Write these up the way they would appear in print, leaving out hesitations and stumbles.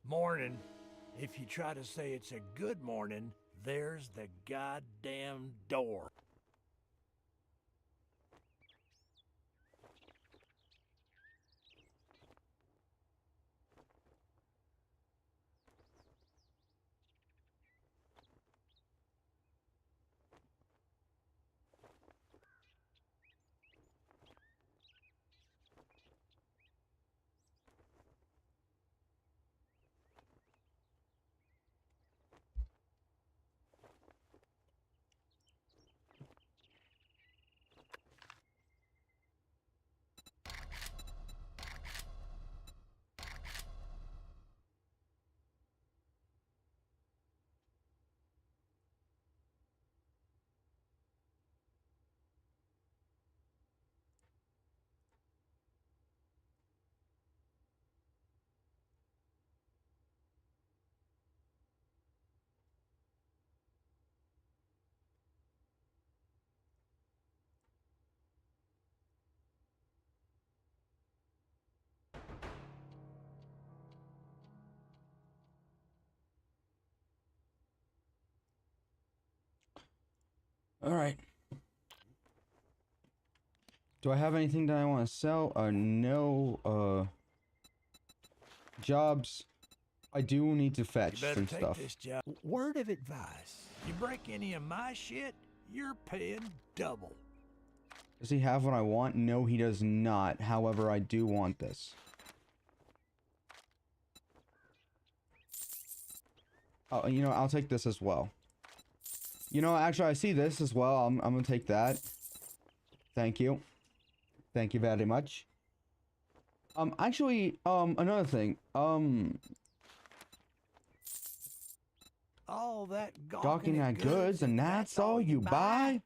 Morning. If you try to say it's a good morning, there's the goddamn door. All right. Do I have anything that I want to sell? No. Jobs. I do need to You fetch better some take stuff. this job. Word of advice. You break any of my shit, you're paying double. Does he have what I want? No, he does not. However, I do want this. Oh, you know, I'll take this as well. You know, actually, I see this as well. I'm gonna take that. Thank you. Thank you very much. Actually, another thing. All that Gawking at goods, and that's all you buy?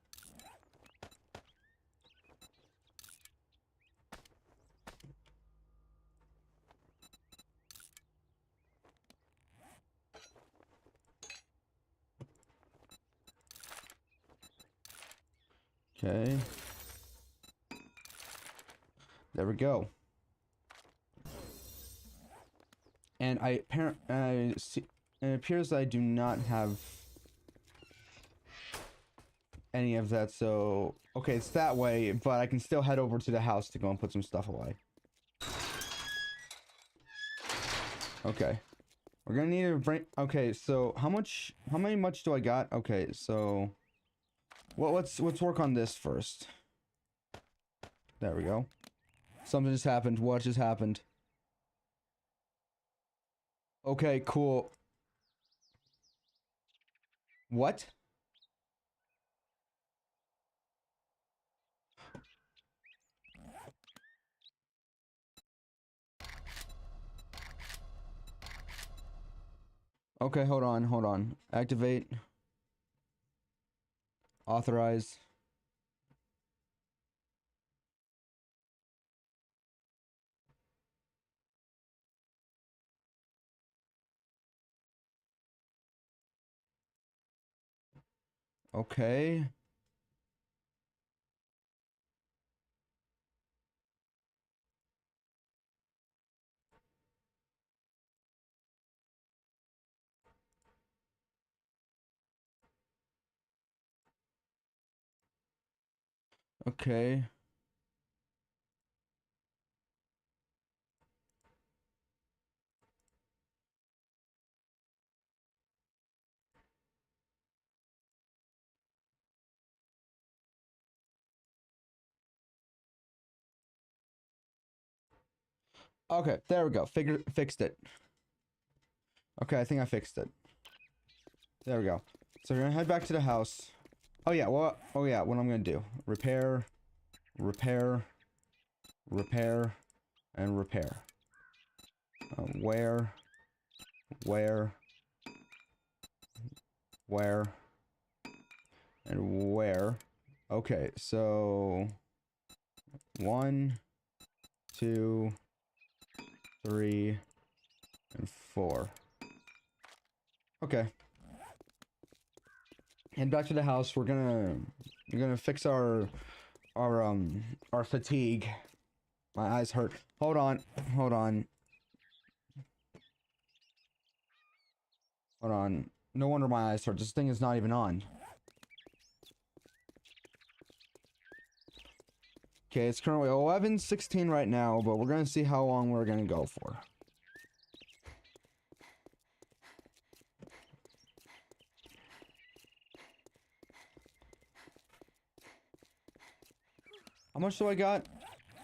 Okay. There we go. And it appears that I do not have any of that, so okay, it's that way, but I can still head over to the house to go and put some stuff away. Okay. We're gonna need to bring, okay, so how much do I got? Okay, so well, let's work on this first. There we go. Something just happened. What just happened? Okay, cool. What? Okay, hold on. Activate. Authorize. Okay. Okay. Okay, there we go. Fixed it. Okay, I think I fixed it. There we go. So we're gonna head back to the house. Oh yeah, what I'm gonna do. Repair, repair, repair, and repair. Where, where, and where. Okay, so 1, 2, 3, and 4. Okay. Head back to the house. We're gonna fix our fatigue. My eyes hurt. Hold on. Hold on. No wonder my eyes hurt. This thing is not even on. Okay, it's currently 11:16 right now, but we're gonna see how long we're gonna go for. How much do I got?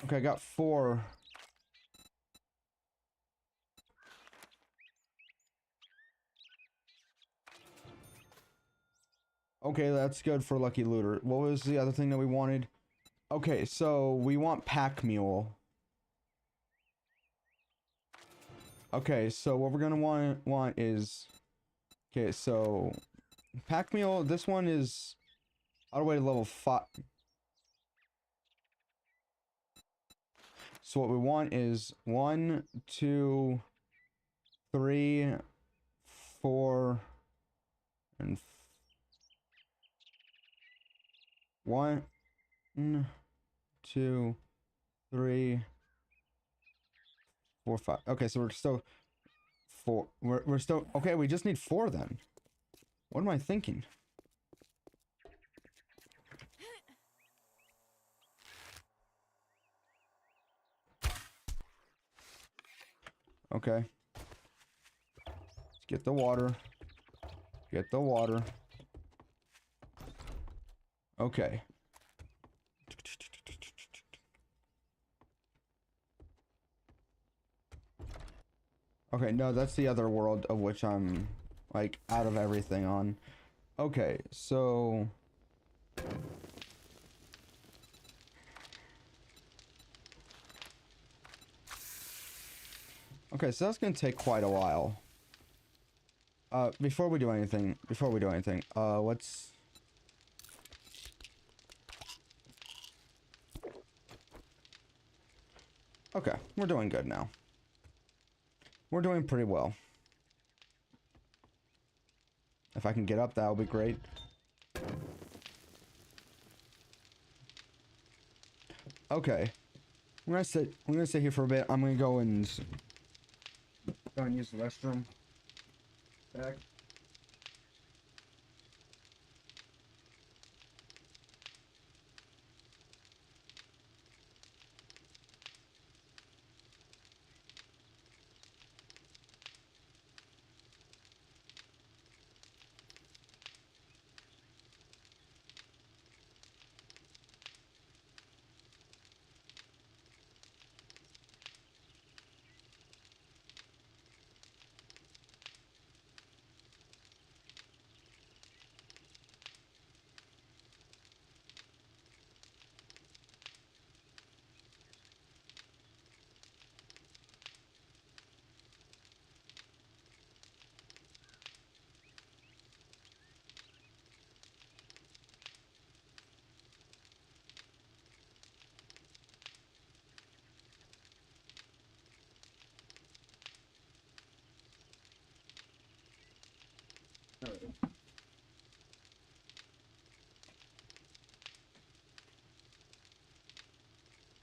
Okay, I got 4. Okay, that's good for Lucky Looter. What was the other thing that we wanted? Okay, so we want Pack Mule. Okay, so what we're gonna want is... Okay, so... Pack Mule, this one is... all the way to level 5. So what we want is 1, 2, 3, 4, and 1, 2, 3, 4, 5. Okay, so we're still 4. We're still okay. We just need 4 then. What am I thinking? Okay. Let's get the water. Get the water. Okay. Okay, no, that's the other world of which I'm, like, out of everything on. Okay, so... Okay, so that's gonna take quite a while. Before we do anything, let's... Okay, we're doing good now. We're doing pretty well. If I can get up, that would be great. Okay. I'm gonna sit here for a bit. I'm gonna go and use the restroom. Back.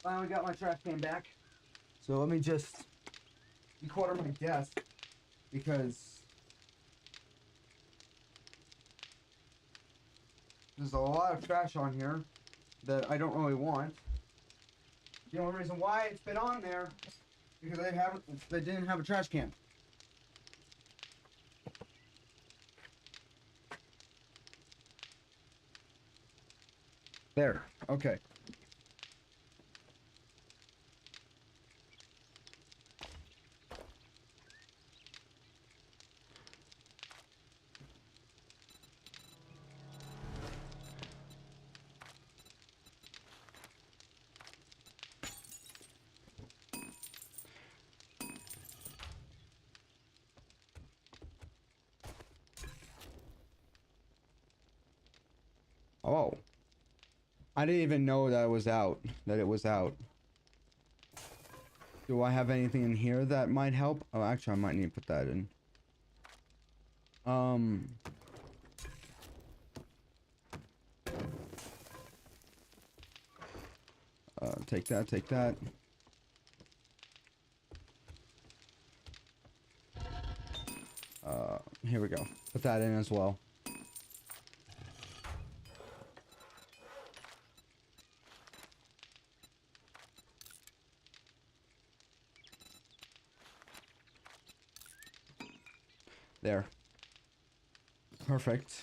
Finally got my trash can back. So let me just declutter my desk because there's a lot of trash on here that I don't really want. The only reason why it's been on there because they didn't have a trash can. There. Okay. Oh. I didn't even know that it was out. Do I have anything in here that might help? Oh, actually, I might need to put that in. Take that. Here we go. Put that in as well. There. Perfect.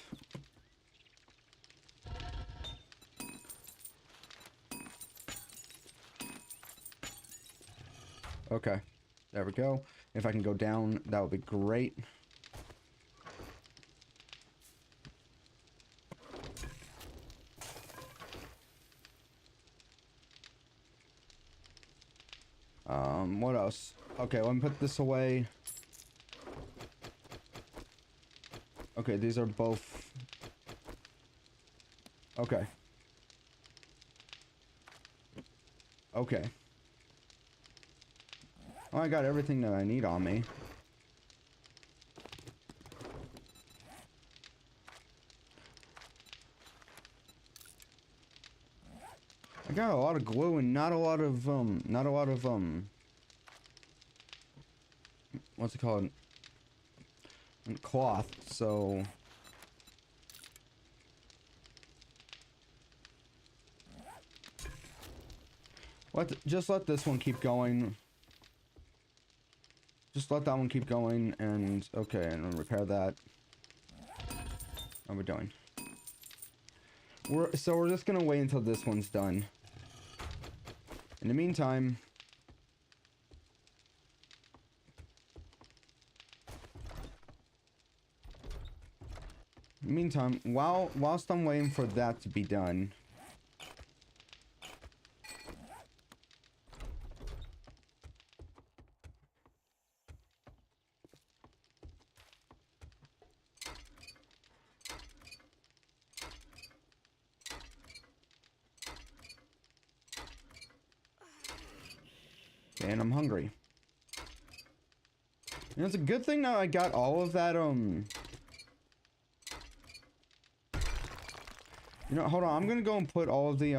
Okay. There we go. If I can go down, that would be great. What else? Okay, let me put this away. Okay, these are both... Okay. Okay. Oh, I got everything that I need on me. I got a lot of glue and not a lot of, what's it called? Cloth, so... Just let this one keep going. Just let that one keep going, and... Okay, and then repair that. How are we doing? So we're just gonna wait until this one's done. In the meantime... whilst I'm waiting for that to be done... And I'm hungry. And it's a good thing that I got all of that, You know, hold on, I'm gonna go and put all of the,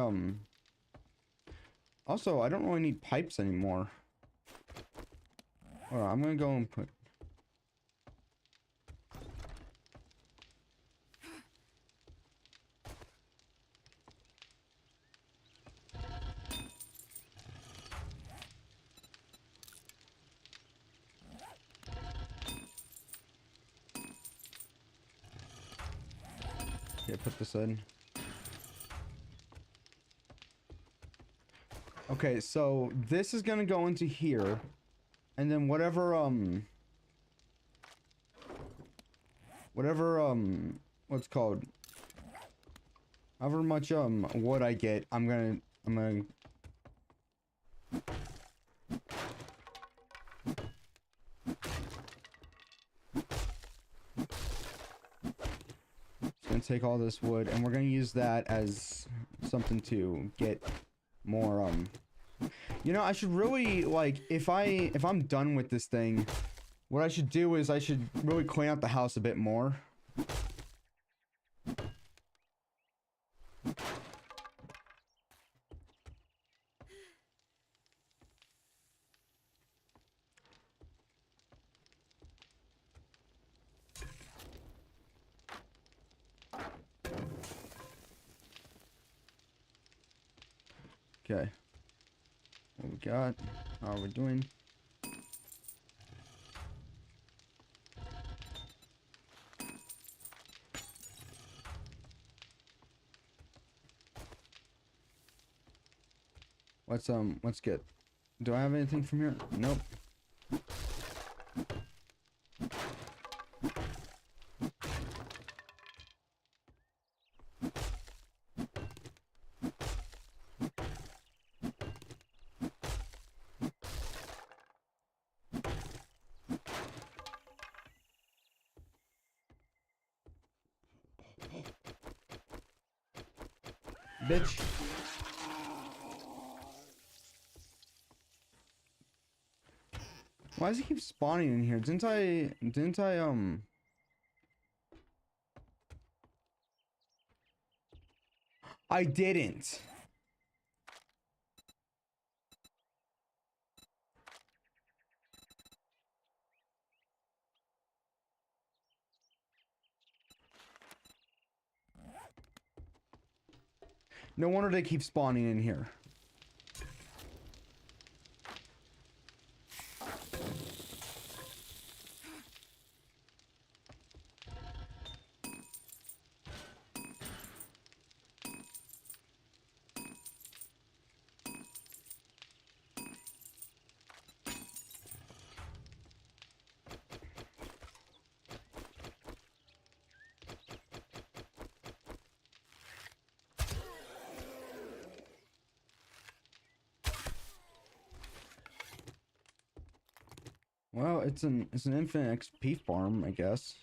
Also, I don't really need pipes anymore. Hold on, I'm gonna go and put... Yeah, put this in. Okay, so this is gonna go into here, and then whatever what's it called? However much wood I get, I'm gonna take all this wood, and we're gonna use that as something to get more you know, I should really, like, if I'm done with this thing, what I should do is I should really clean out the house a bit more. Okay. What we got? How are we doing? Let's get... Do I have anything from here? Nope. Bitch. Why does he keep spawning in here? Didn't I I didn't. No wonder they keep spawning in here. Well, it's an infinite XP farm, I guess.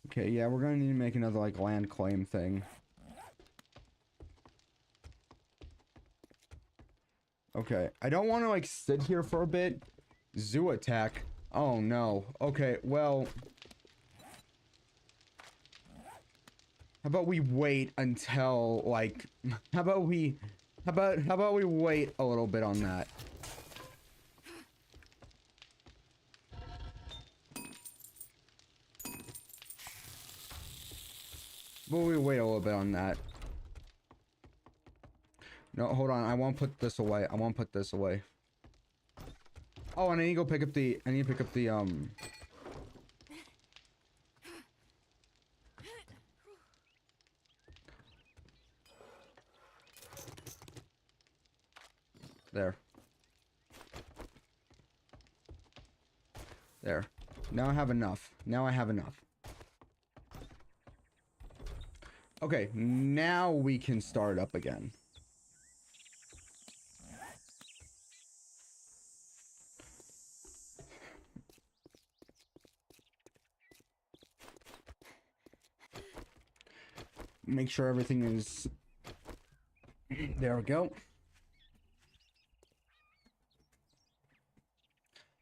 Okay, yeah, we're gonna need to make another like land claim thing. Okay, I don't want to like sit here for a bit. Zoo attack. Oh no. Okay, well, how about we wait until like how about we wait a little bit on that? But we wait a little bit on that. No, hold on. I want to put this away. I want to put this away. Oh, and I need to go pick up the there. There. Now I have enough. Now I have enough. Okay, now we can start up again. Make sure everything is... There we go.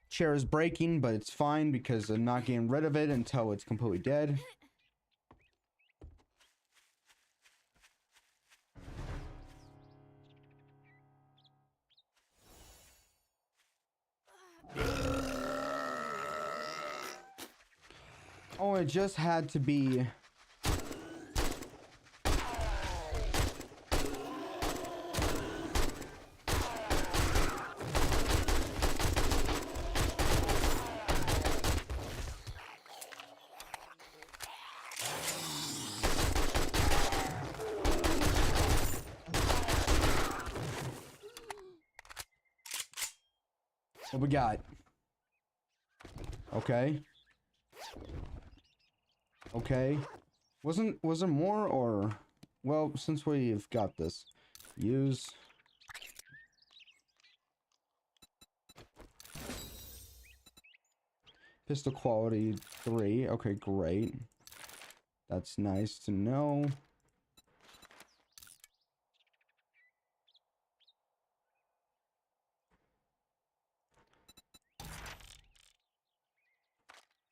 Chair is breaking, but it's fine because I'm not getting rid of it until it's completely dead. Oh, it just had to be... What we got? Okay. Okay. Was there more or... Well, since we've got this. Use... Pistol quality 3. Okay, great. That's nice to know.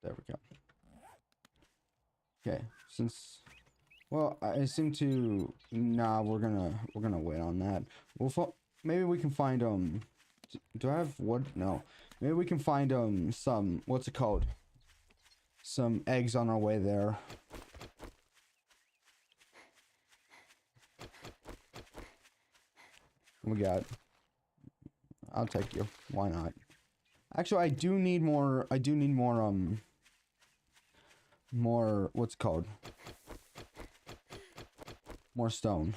There we go. Okay, since... Well, I seem to... Nah, we're gonna wait on that. Maybe we can find, Do I have wood? No. Maybe we can find, some... What's it called? Some eggs on our way there. What we got? I'll take you. Why not? Actually, I do need more... More... What's it called? More stone.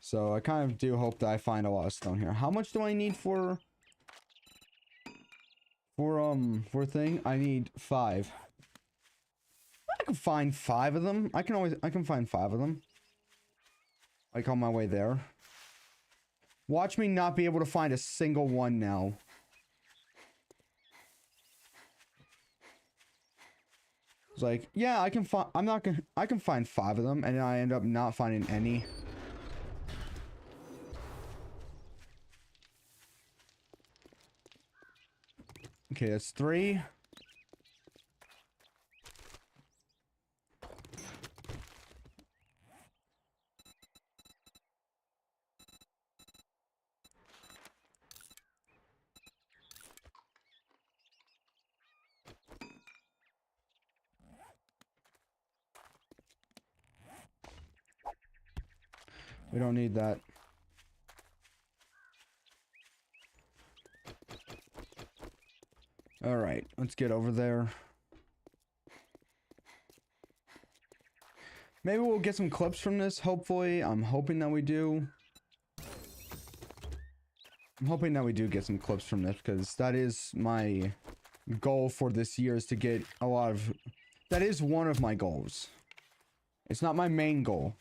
So I kind of do hope that I find a lot of stone here. How much do I need for thing? I need 5. I can find 5 of them. I can find 5 of them. Like on my way there. Watch me not be able to find a single one now. It's like, yeah, I can find 5 of them, and I end up not finding any. Okay, that's 3. We don't need that. All right, let's get over there. Maybe we'll get some clips from this, hopefully. I'm hoping that we do. I'm hoping that we do get some clips from this, because that is my goal for this year, is to get a lot of... That is one of my goals. It's not my main goal.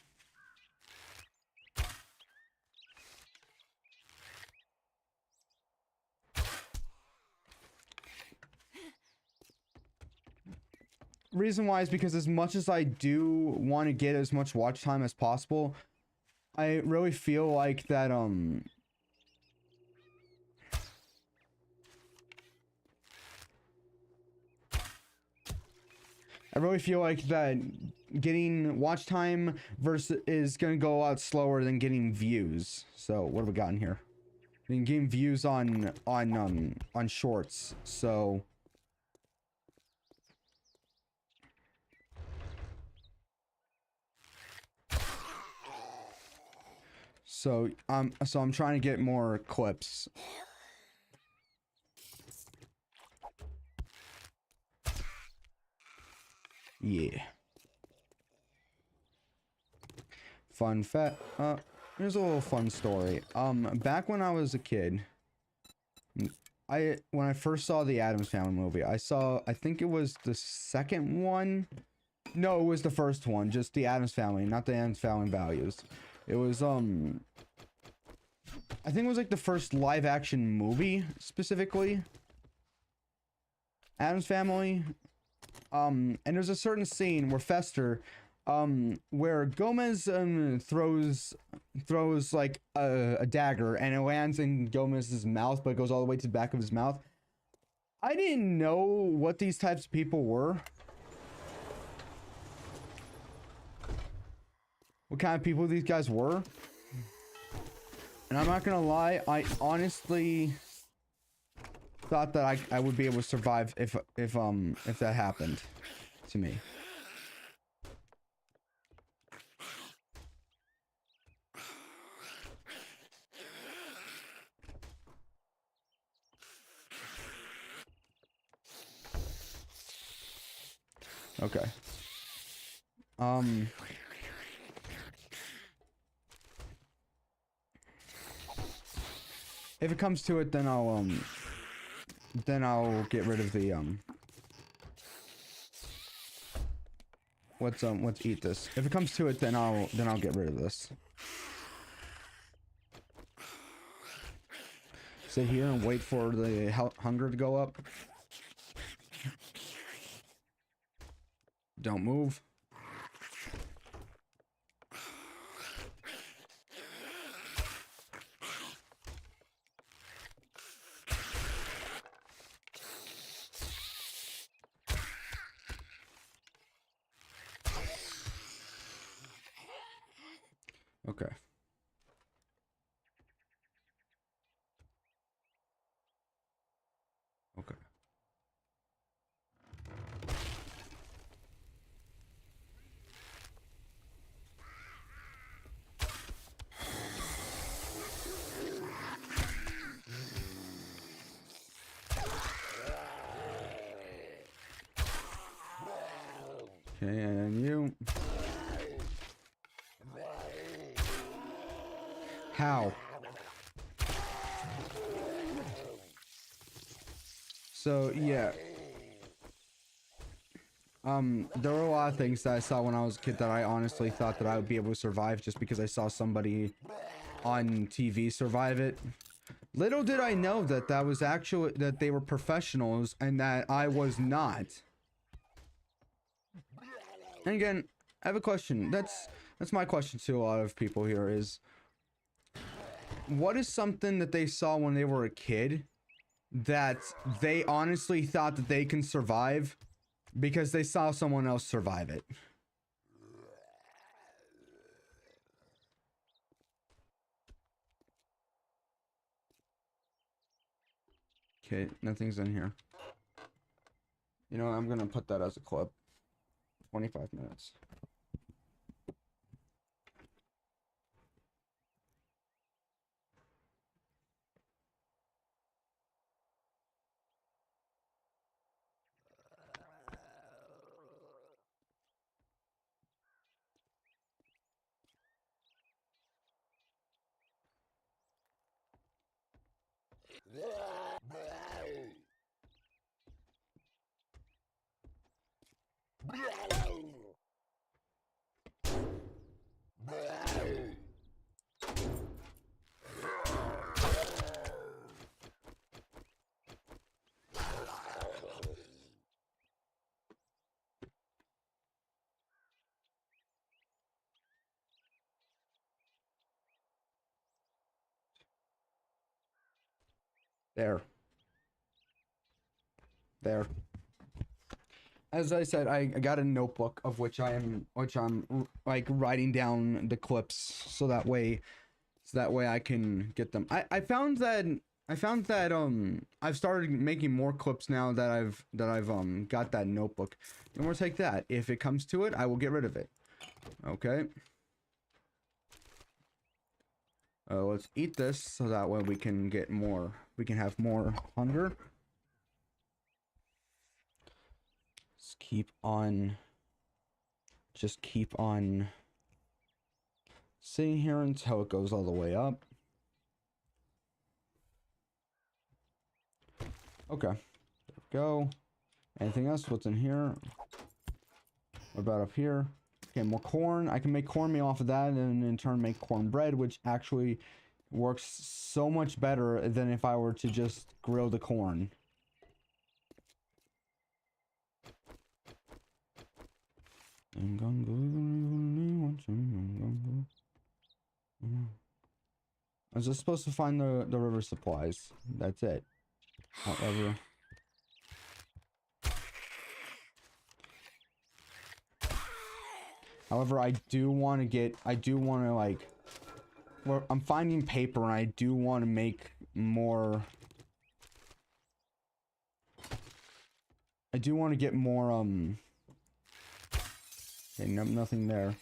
Reason why is because as much as I do want to get as much watch time as possible, I really feel like that I really feel like that getting watch time versus is gonna go a lot slower than getting views. So what have we got in here? Getting views on shorts. So I'm trying to get more clips. Yeah. Fun fact. Here's a little fun story. Back when I was a kid, when I first saw the Addams Family movie, I think it was the second one. No, it was the first one, just the Addams Family, not the Addams Family Values. It was, I think it was like the first live action movie, specifically. Addams Family. And there's a certain scene where Fester, where Gomez, throws like a dagger, and it lands in Gomez's mouth, but it goes all the way to the back of his mouth. I didn't know what these types of people were. What kind of people these guys were. And I'm not gonna lie, I honestly thought that I would be able to survive if that happened to me. Okay. If it comes to it, then I'll get rid of the let's eat this. If it comes to it, then I'll get rid of this. Sit here and wait for the hunger to go up. Don't move. Okay. Okay. Okay, and you. How? So, yeah. There were a lot of things that I saw when I was a kid that I honestly thought that I would be able to survive just because I saw somebody on TV survive it. Little did I know that that they were professionals and that I was not. And again, I have a question. That's my question to a lot of people here is, what is something that they saw when they were a kid that they honestly thought that they can survive because they saw someone else survive it. Okay, nothing's in here. You know, I'm gonna put that as a clip. 25 minutes. There. There. As I said, I got a notebook of which I'm like writing down the clips so that way I can get them. I found that I've started making more clips now that I've got that notebook. And we'll take that. If it comes to it, I will get rid of it. Okay. Let's eat this so that way we can get more. We can have more hunger. Just keep on sitting here until it goes all the way up. Okay, there we go. Anything else? What's in here? What about up here? Okay, more corn. I can make cornmeal off of that and in turn make cornbread, which actually works so much better than if I were to just grill the corn. I was just supposed to find the river supplies. That's it. However, I do want to like, well, I'm finding paper and I do want to make more. I do want to get more, okay, nothing there.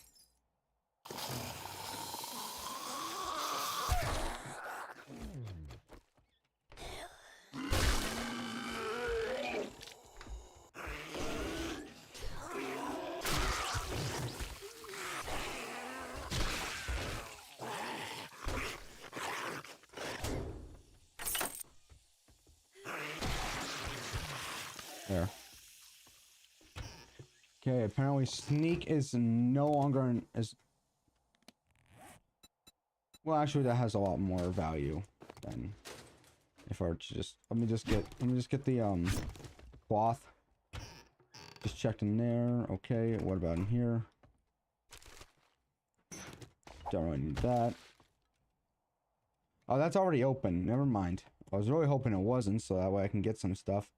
There. Okay, apparently sneak is no longer as well. Actually, that has a lot more value than if I were to just let me just get the cloth. Just checked in there. Okay, what about in here? Don't really need that. Oh, that's already open. Never mind. I was really hoping it wasn't, so that way I can get some stuff.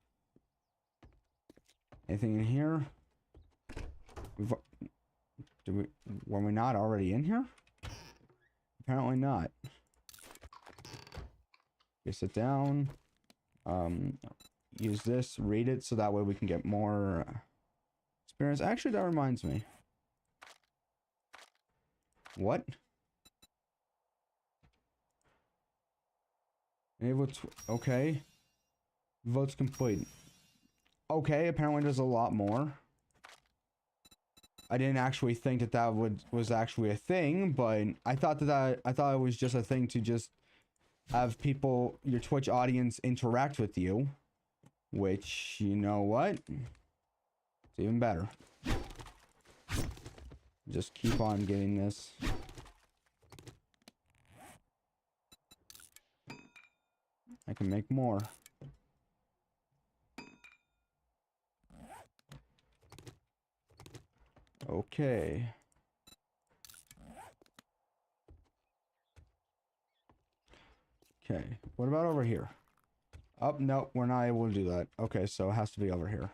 Anything in here? Were we not already in here? Apparently not. Okay, sit down. Use this, read it, so that way we can get more experience. Actually, that reminds me. What? Okay. Votes complete. Okay, apparently there's a lot more. I didn't actually think that was actually a thing, but I thought it was just a thing to just have people, your Twitch audience, interact with you. Which, you know what? It's even better. Just keep on getting this. I can make more. Okay. Okay. What about over here? Oh, no, we're not able to do that. Okay, so it has to be over here.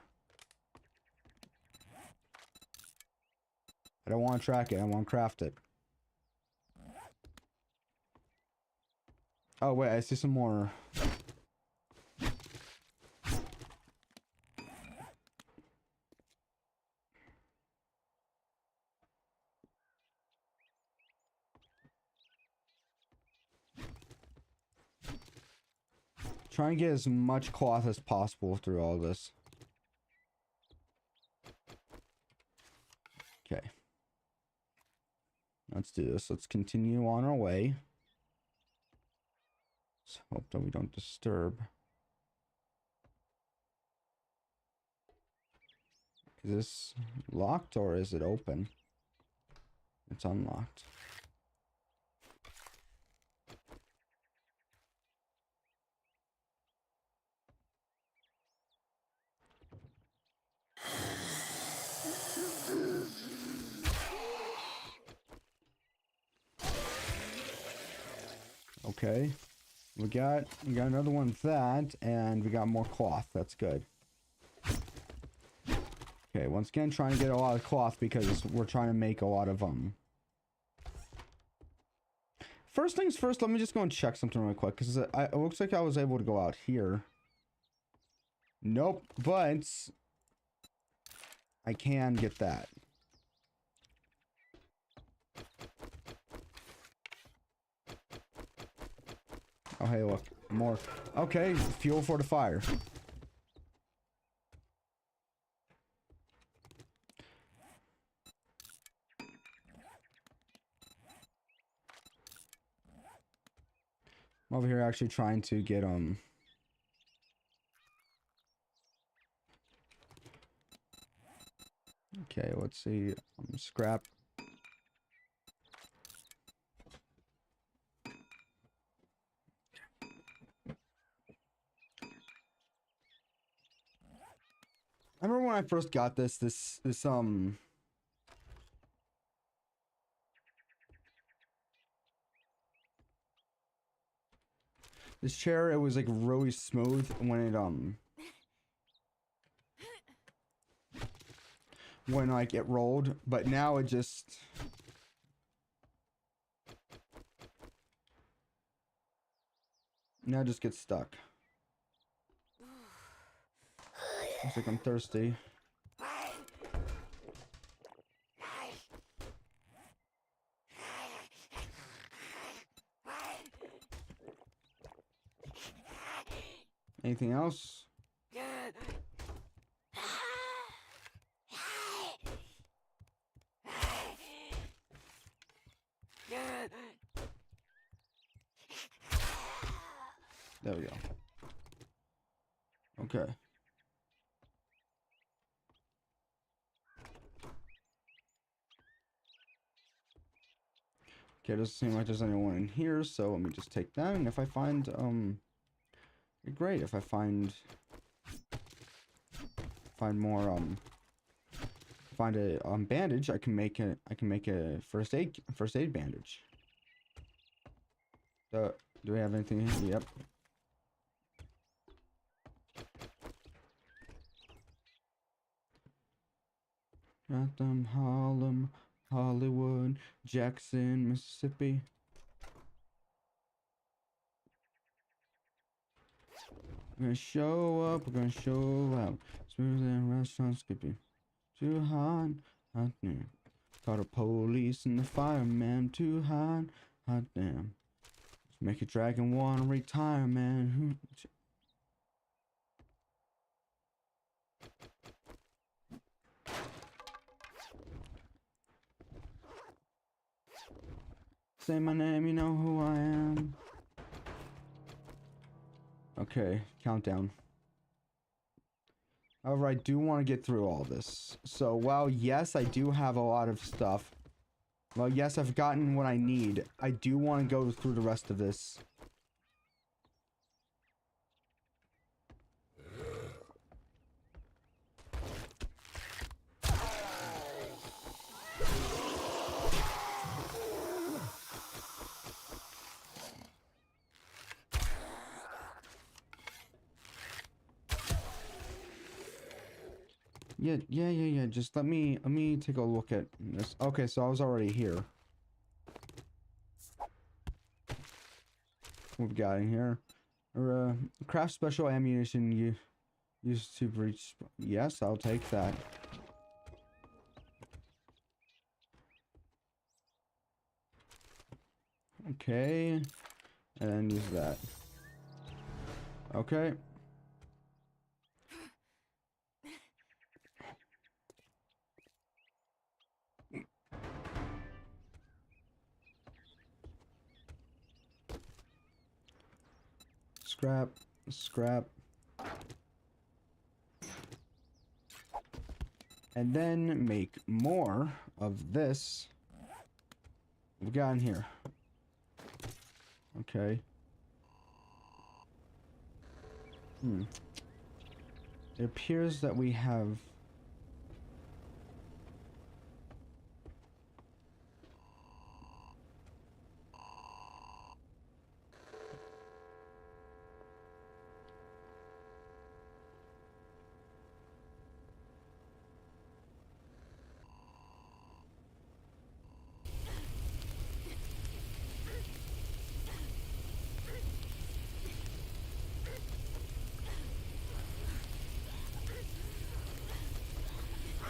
I don't want to track it. I want to craft it. Oh, wait, I see some more. Try and get as much cloth as possible through all this. Okay. Let's do this. Let's continue on our way. Let's hope that we don't disturb. Is this locked or is it open? It's unlocked. Okay. We got another one of that, and we got more cloth. That's good. Okay, once again, trying to get a lot of cloth because we're trying to make a lot of First things first, let me just go and check something real quick, because it looks like I was able to go out here. Nope, but I can get that. Oh, hey, look. More. Okay, fuel for the fire. I'm over here actually trying to get, Okay, let's see. Scrap. I remember when I first got this chair, it was like really smooth when it when like it rolled, but now it just gets stuck. Looks like I'm thirsty. Anything else? There we go. Okay. Okay, it doesn't seem like there's anyone in here, so let me just take that, and if I find, great, if I find more, find a, bandage, I can make a first aid bandage. Do we have anything here? Yep. Gotham, Harlem, Hollywood, Jackson, Mississippi. We're gonna show up, we're gonna show out. Smooth and restaurant skipping. Too hot, hot damn. Call the police and the fireman. Too hot, hot damn. Let's make a dragon wanna retire, man. Say my name, you know who I am. Okay, countdown. However, I do want to get through all this. So, while yes, I do have a lot of stuff. Well, yes, I've gotten what I need. I do want to go through the rest of this. Yeah. Just let me take a look at this. Okay, so I was already here. What we've got in here? Craft special ammunition you used to breach. Yes, I'll take that. Okay, and use that. Okay. Scrap. And then make more of this. What we got in here? Okay. It appears that we have...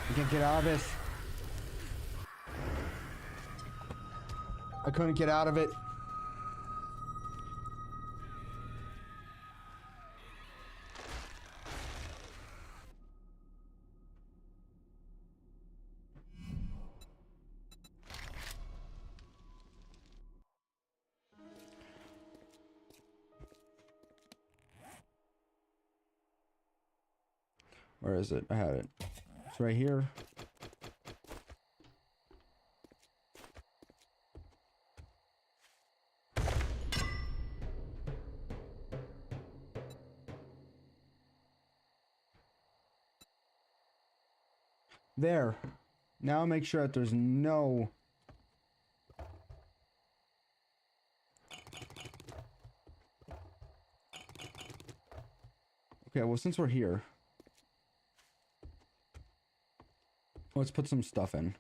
I can't get out of this. I couldn't get out of it. Where is it? I had it. It's right here. There. Now make sure that there's no... Okay, well, since we're here, let's put some stuff in.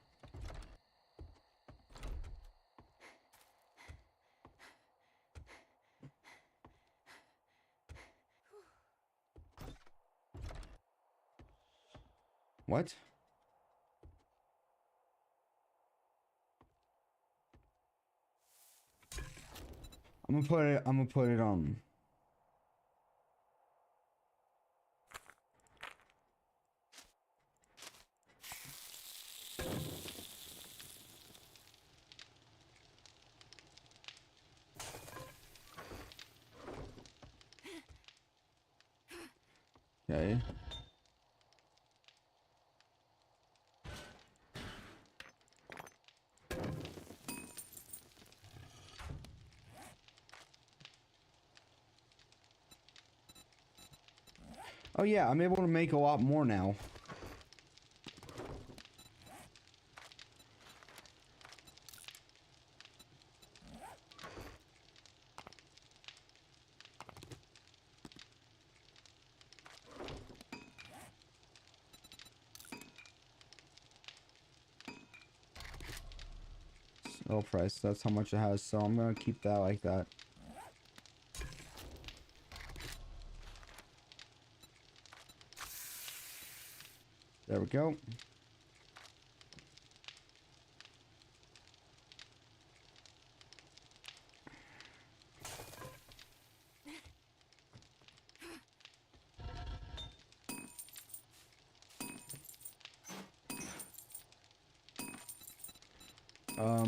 What? I'm gonna put it on. Okay. Oh yeah, I'm able to make a lot more now. Sale price, that's how much it has, so I'm gonna keep that like that. There we go.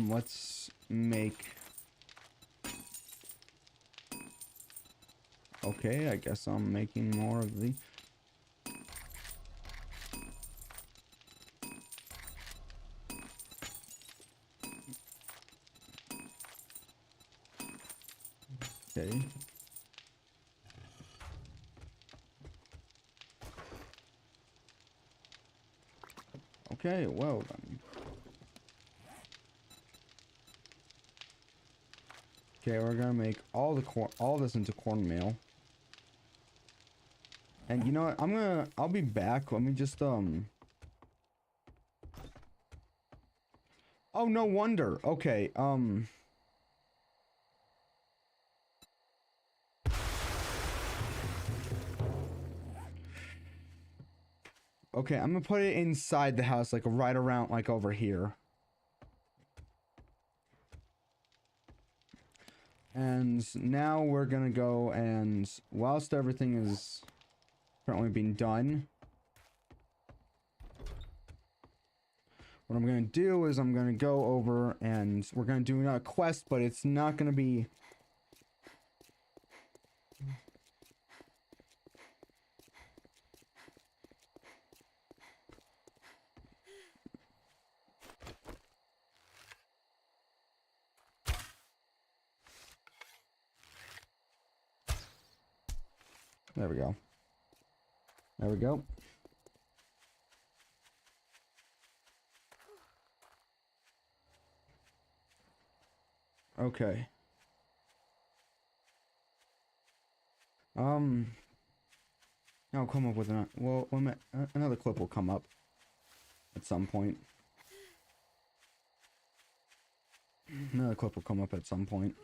Let's make... Okay, I guess I'm making more of the... Okay. Okay, well then. Okay, we're gonna make all the corn, all this into cornmeal. And you know what? I'll be back. Let me just Oh, no wonder. Okay, okay, I'm gonna put it inside the house, like right around, like over here. And now we're gonna go and, whilst everything is currently being done, what I'm gonna do is I'm gonna go over and we're gonna do another quest, but it's not gonna be... There we go. There we go. Okay. I'll come up with another... Well, another clip will come up at some point. Another clip will come up at some point.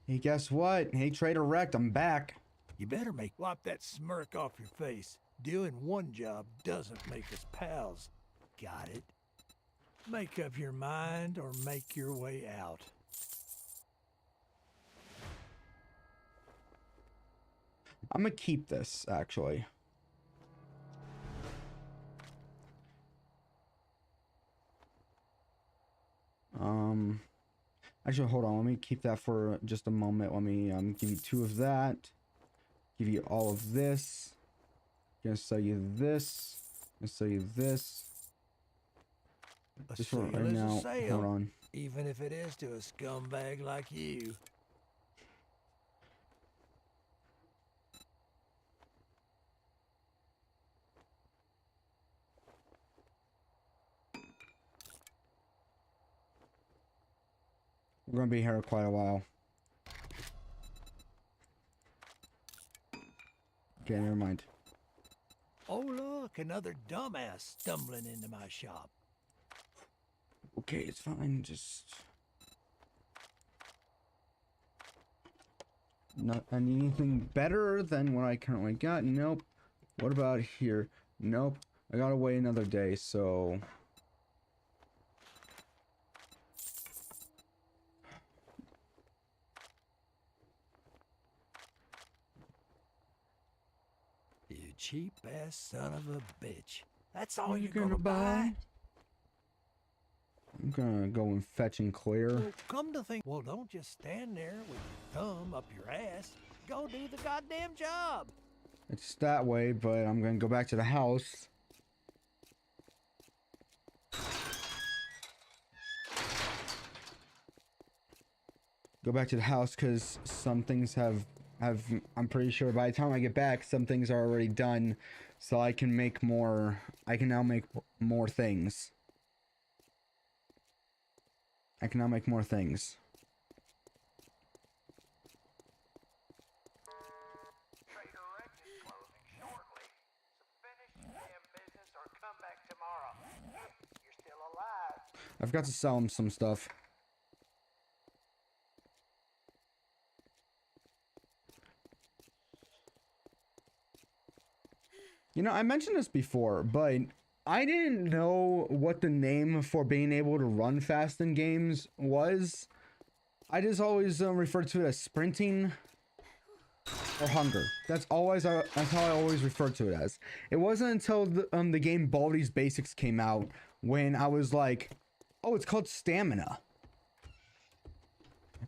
Hey, guess what? Hey, Trader Wrecked, I'm back. You better wipe that smirk off your face. Doing one job doesn't make us pals. Got it? Make up your mind or make your way out. I'm gonna keep this, actually. Actually, hold on. Let me keep that for just a moment. Let me give you 2 of that. Give you all of this. Gonna sell you this. Gonna sell you this. Just for right now. Hold on. Even if it is to a scumbag like you. We're gonna be here quite a while. Okay, never mind. Oh look, another dumbass stumbling into my shop. Okay, it's fine. Just not anything better than what I currently got. Nope. What about here? Nope. I gotta wait another day, so You cheap ass son of a bitch. That's all you're gonna buy? I'm gonna go and fetch and clear. Well, come to think, well, don't just stand there with your thumb up your ass. Go do the goddamn job. It's that way, but I'm gonna go back to the house. Go back to the house because some things have I'm pretty sure by the time I get back, some things are already done, so I can make more. I can now make more things. I can now make more things. Trader Rex is closing shortly, so finish your damn business or come back tomorrow. You're still alive. I've got to sell him some stuff. You know, I mentioned this before, but I didn't know what the name for being able to run fast in games was. I just always referred to it as sprinting or hunger. That's how I always referred to it as. It wasn't until the game Baldi's Basics came out when I was like, oh, it's called stamina.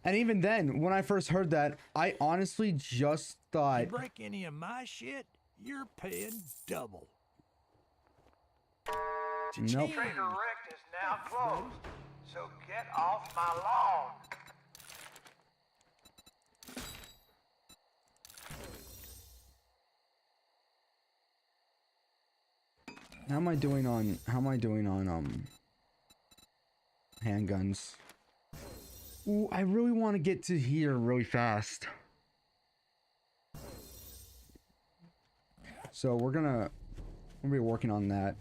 And even then, when I first heard that, I honestly just thought... You break any of my shit, you're paying double. Nope. Trader Rex is now closed, so get off my lawn. How am I doing on handguns? Ooh, I really want to get to here really fast. So we're gonna be working on that.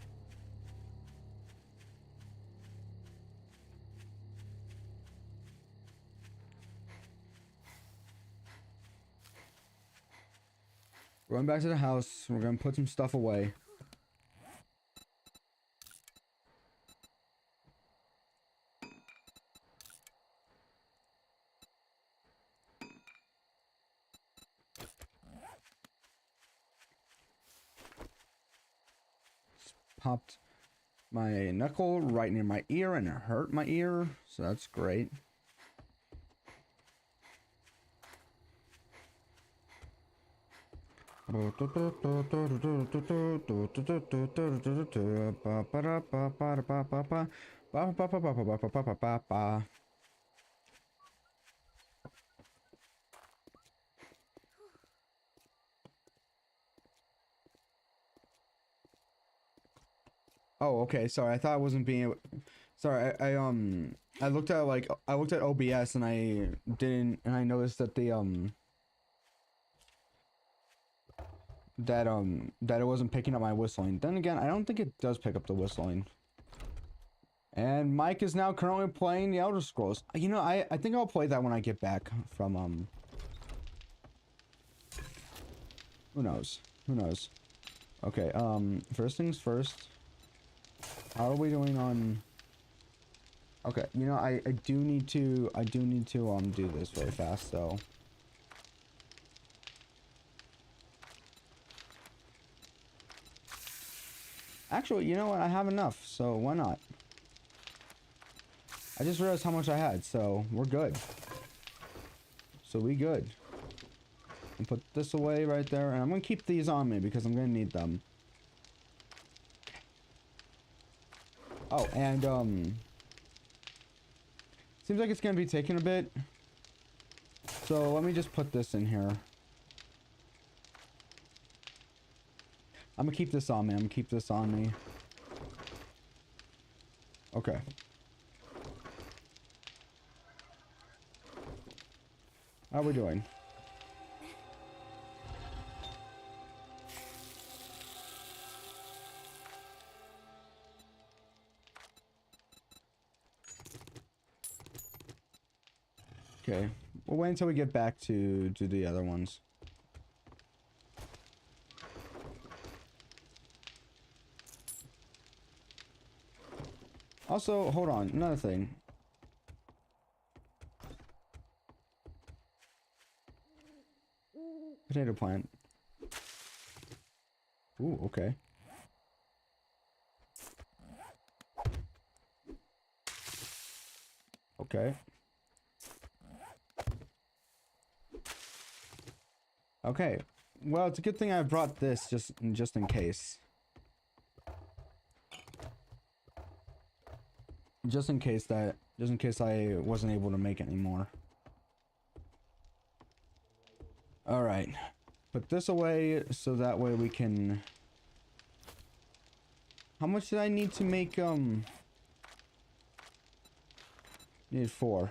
We're going back to the house. We're gonna put some stuff away. Popped my knuckle right near my ear and it hurt my ear, so that's great. Oh, okay. Sorry, I thought I wasn't being. Sorry, I looked at OBS and I didn't, and I noticed that that it wasn't picking up my whistling. Then again, I don't think it does pick up the whistling. And Mike is now currently playing the Elder Scrolls. You know, I think I'll play that when I get back from Who knows? Who knows? Okay. First things first. How are we doing on? Okay, you know, I do need to do this really fast though. Actually, you know what? I have enough, so why not? I just realized how much I had, so we're good. So we good. And put this away right there, and I'm gonna keep these on me because I'm gonna need them. Oh, and seems like it's gonna be taking a bit. So let me just put this in here. I'm gonna keep this on me. I'm gonna keep this on me. Okay. How are we doing? Okay. We'll wait until we get back to the other ones. Also, hold on, another thing. Potato plant. Ooh, okay. Okay. Okay. Well, it's a good thing I brought this just in case. Just in case I wasn't able to make any more. All right. Put this away so that way we can. How much did I need to make Need 4.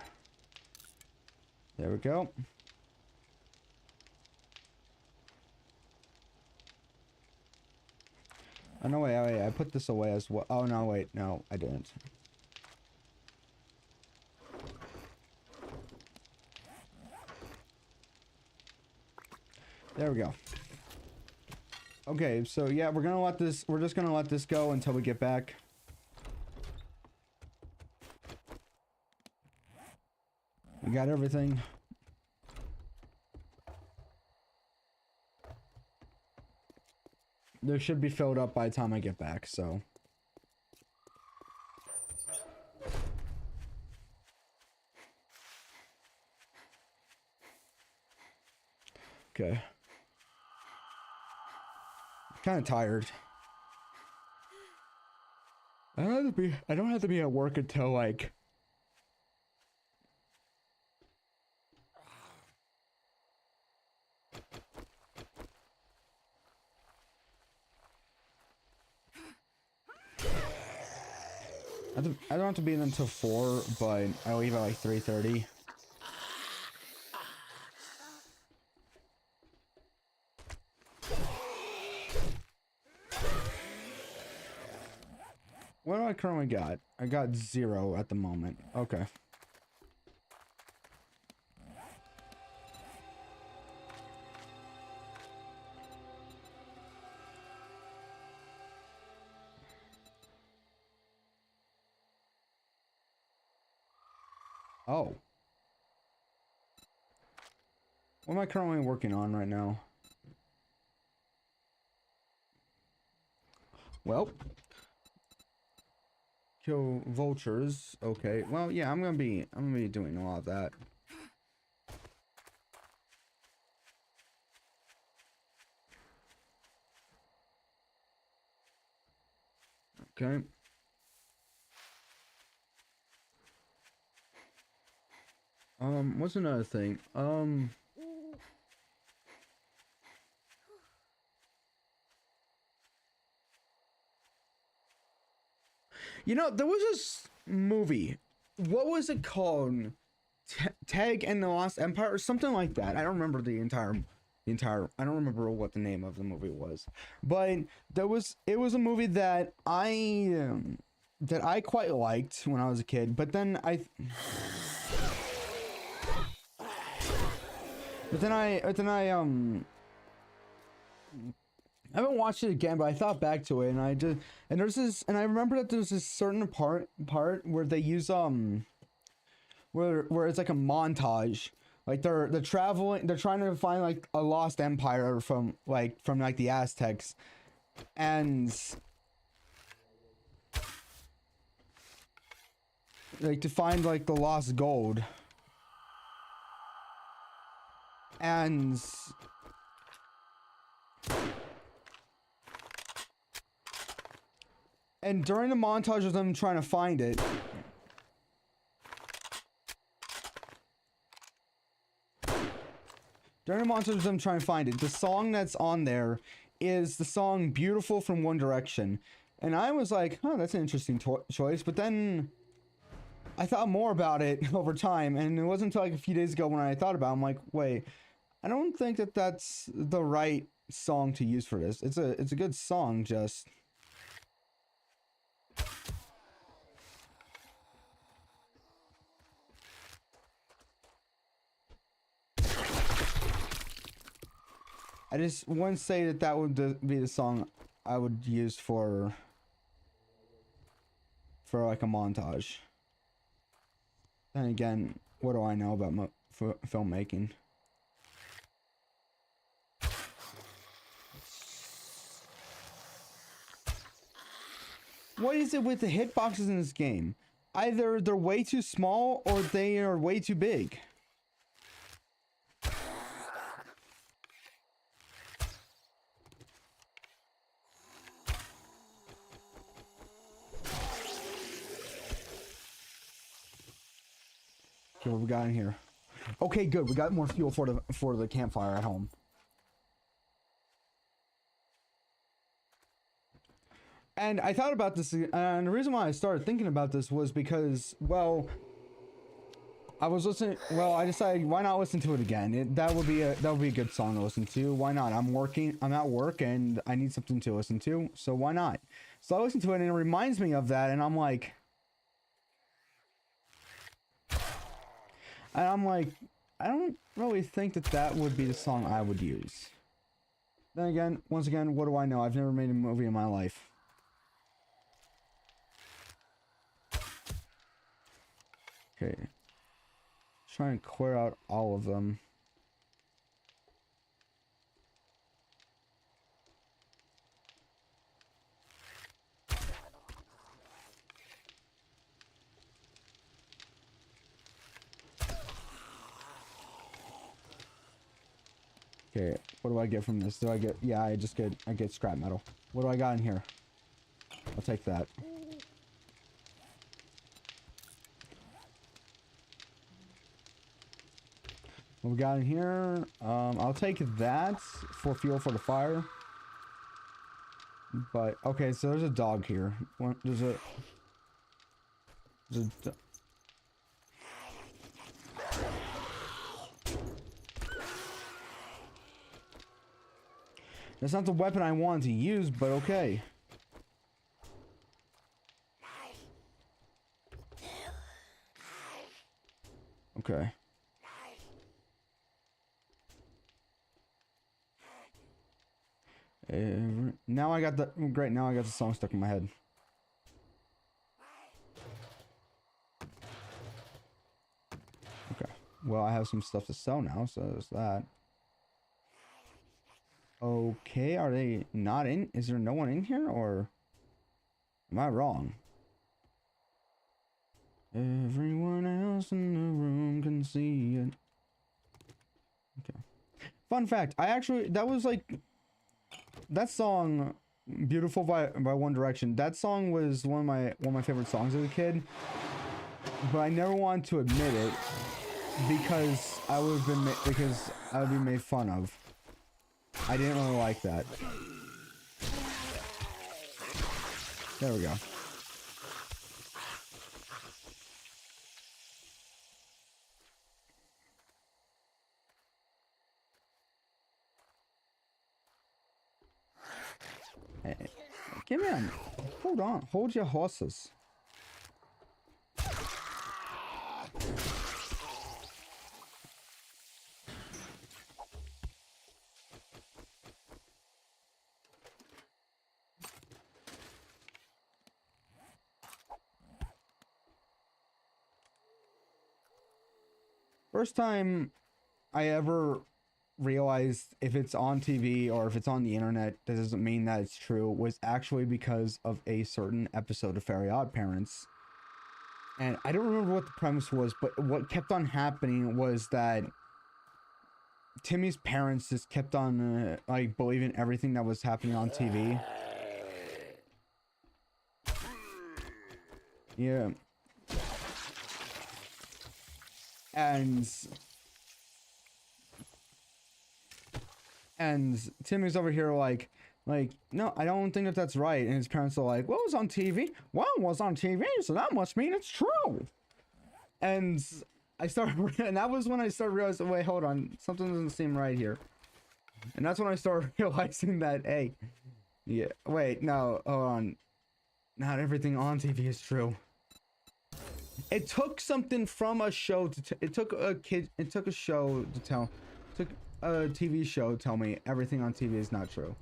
There we go. Oh no, wait, I put this away as well. Oh no, wait, no, I didn't. There we go. Okay, so yeah, we're just gonna let this go until we get back. We got everything. They should be filled up by the time I get back, so. Okay. Kind of tired. I don't have to be at work until like I don't have to be in until 4, but I leave at like 3:30. what do I currently got? I got 0 at the moment. Okay. Oh. What am I currently working on right now? Well. Kill vultures. Okay. Well, yeah, I'm gonna be doing a lot of that. Okay. What's another thing? You know, there was this movie. What was it called? Tag and the Lost Empire or something like that. I don't remember the entire I don't remember what the name of the movie was. But it was a movie that I quite liked when I was a kid, but then I haven't watched it again, but I thought back to it, and I remember that there's this certain part where they use where it's like a montage, like they're traveling, they're trying to find like a lost empire from the Aztecs, and like to find like the lost gold, and during the montage of them trying to find it, the song that's on there is the song Beautiful from One Direction. And I was like, huh, that's an interesting choice. But then I thought more about it over time. And it wasn't until like a few days ago when I thought about it, I'm like, wait, I don't think that that's the right song to use for this. It's a good song, just... I just wouldn't say that that would be the song I would use for like a montage. Then again, what do I know about filmmaking? What is it with the hitboxes in this game? Either they're way too small or they are way too big. Okay, what we got in here? Okay, good. We got more fuel for the campfire at home. And I thought about this, and the reason why I started thinking about this was because, well, I was listening. Well, I decided why not listen to it again. That would be a good song to listen to. Why not? I'm at work, and I need something to listen to. So why not? So I listened to it, and it reminds me of that, and I'm like. I don't really think that would be the song I would use. Then again, once again, what do I know? I've never made a movie in my life. Okay. Try and clear out all of them. Okay, what do I get from this? Do I get... Yeah, I get scrap metal. What do I got in here? I'll take that. What we got in here? I'll take that for fuel for the fire. But, okay, so there's a dog here. There's a That's not the weapon I wanted to use, but okay. Okay. Now I got the great. Now I got the song stuck in my head. Okay. Well, I have some stuff to sell now, so there's that. Okay, are they not in? Is there no one in here, or am I wrong? Everyone else in the room can see it. Okay. Fun fact, that was like that song Beautiful by One Direction. That song was one of my favorite songs as a kid. But I never wanted to admit it because I would be made fun of. I didn't really like that. There we go. Hey, give me a... Hold on. Hold your horses. First time I ever realized if it's on TV or if it's on the internet, that doesn't mean that it's true, was actually because of a certain episode of Fairly Odd Parents. And I don't remember what the premise was, but what kept on happening was that Timmy's parents just kept on like believing everything that was happening on TV. Yeah. And Timmy's over here like, no, I don't think that that's right. And his parents are like, well, it was on TV. Well, it was on TV, so that must mean it's true. And and that was when I started realizing, wait, hold on, something doesn't seem right here. And that's when I started realizing that, hey, yeah, wait, no, hold on. Not everything on TV is true. It took something from a show to it took a show to tell, took a TV show to tell me everything on TV is not true.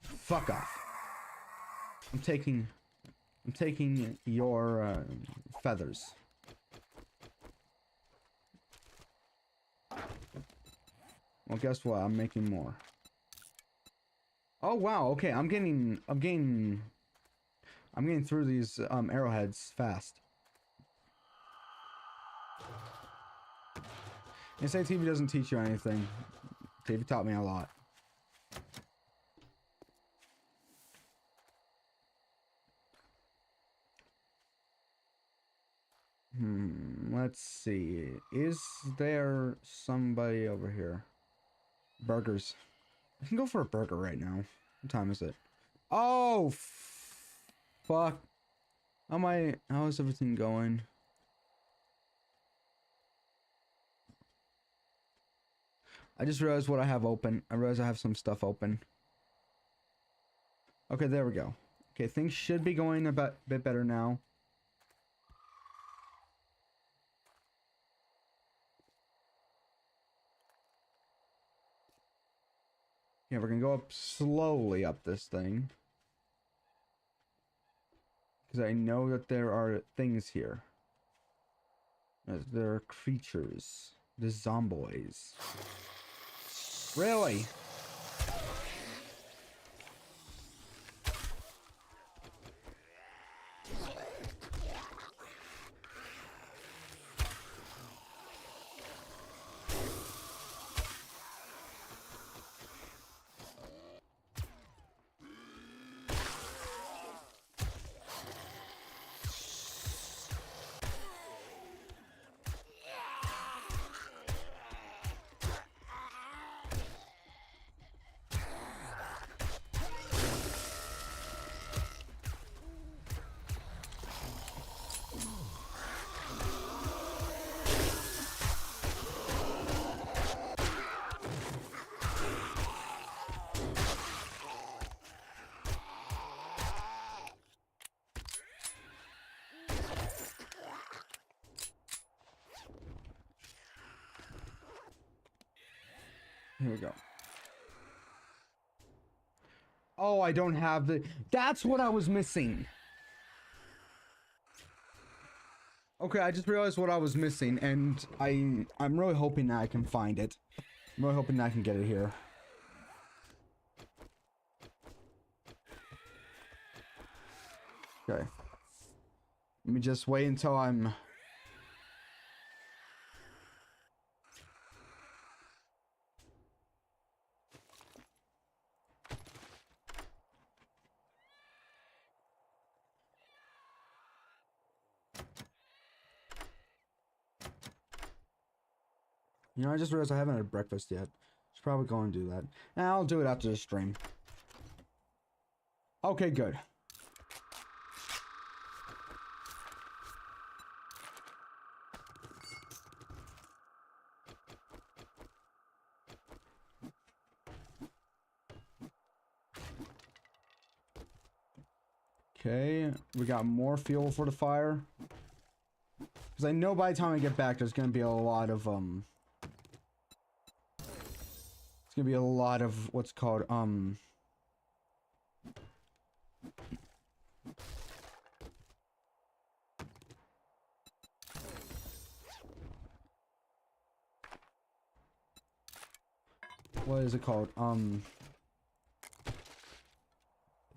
Fuck off. I'm taking your feathers. Well, guess what? I'm making more. Oh wow, okay, I'm getting through these arrowheads fast. They say TV doesn't teach you anything. TV taught me a lot. Let's see. Is there somebody over here? Burgers. I can go for a burger right now. What time is it? Oh, fuck. How is everything going? I just realized what I have open. I realized I have some stuff open. Okay, there we go. Okay, things should be going a bit better now. Yeah, we're gonna go up slowly up this thing. Because I know that there are things here. There are creatures. The zomboids. Really? here we go. Oh, I don't have the... That's what I was missing. Okay, I just realized what I was missing, and I'm really hoping that I can find it. I'm really hoping that I can get it here. Okay. Let me just wait until I'm... You know, I just realized I haven't had breakfast yet. Should probably go and do that. And I'll do it after the stream. Okay, good. Okay, we got more fuel for the fire. Because I know by the time I get back, there's going to be a lot of, it's going to be a lot of, what's called, what is it called?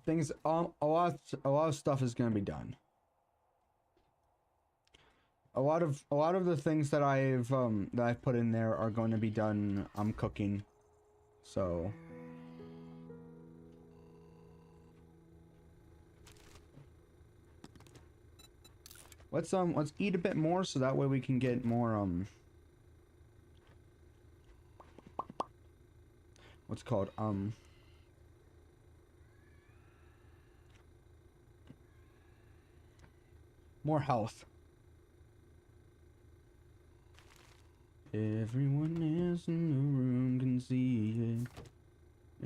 Things, a lot of stuff is going to be done. A lot of the things that I've put in there are going to be done. I'm cooking, so let's eat a bit more so that way we can get more what's it called more health. Everyone else in the room can see it.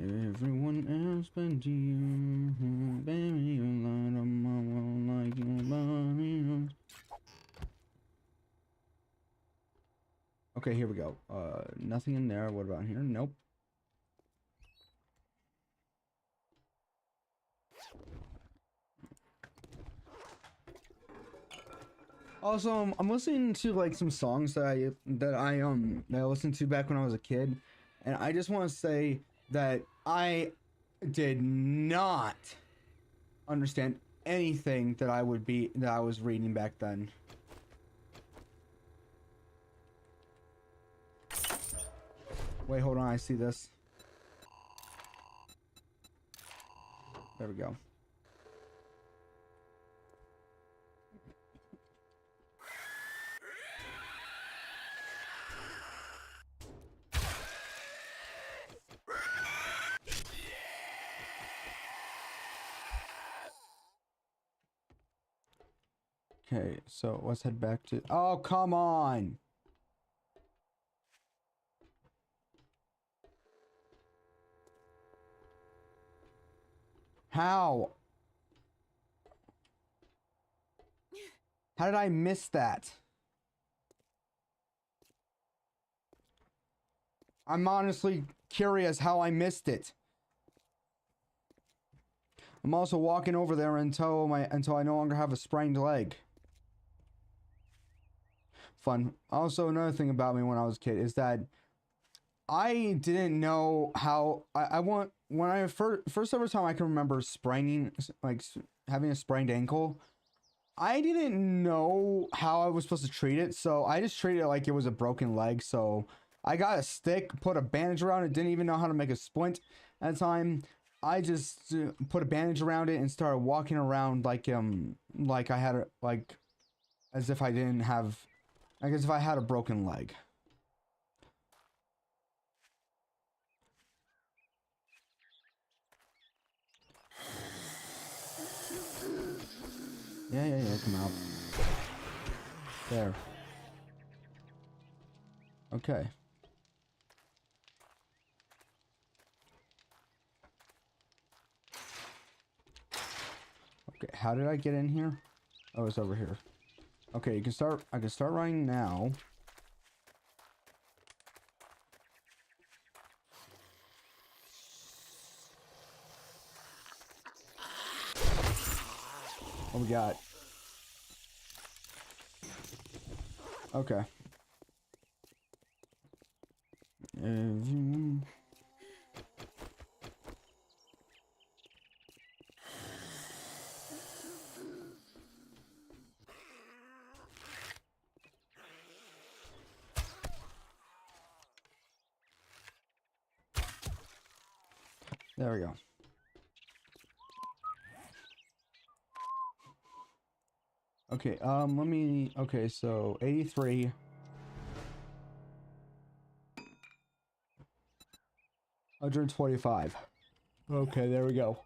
Everyone else but you. Baby, you light up my world like nobody else. Okay, here we go. Nothing in there. What about here? Nope. Also, I'm listening to like some songs that I listened to back when I was a kid, and I just want to say that I did not understand anything that I was reading back then. Wait, hold on, I see this. There we go. Okay, so let's head back to... Oh, come on! How? How did I miss that? I'm honestly curious how I missed it. I'm also walking over there until I no longer have a sprained leg. Fun. Also, another thing about me when I was a kid is that I didn't know how when I first ever time I can remember spraining, like having a sprained ankle. I didn't know how I was supposed to treat it, so I just treated it like it was a broken leg. So I got a stick, put a bandage around it, didn't even know how to make a splint at the time. I just put a bandage around it and started walking around like I had a, like as if I didn't have, like as if I had a broken leg. Yeah, come out. There. Okay. Okay, how did I get in here? Oh, it's over here. Okay, I can start running now. What we got? Okay. There we go. Okay, let me, okay, so 83. $125. Okay, there we go.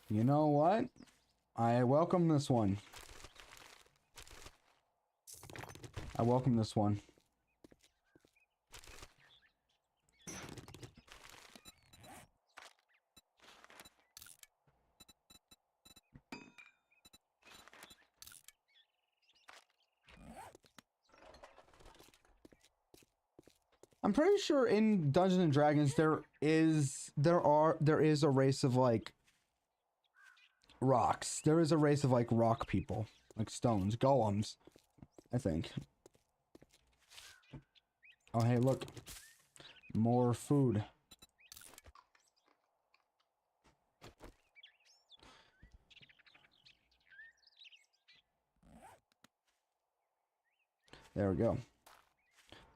You know what? I welcome this one. I welcome this one. I'm pretty sure in Dungeons and Dragons there is a race of like rocks. There is a race of like rock people, like stones, golems, I think. Oh hey, look. More food. There we go.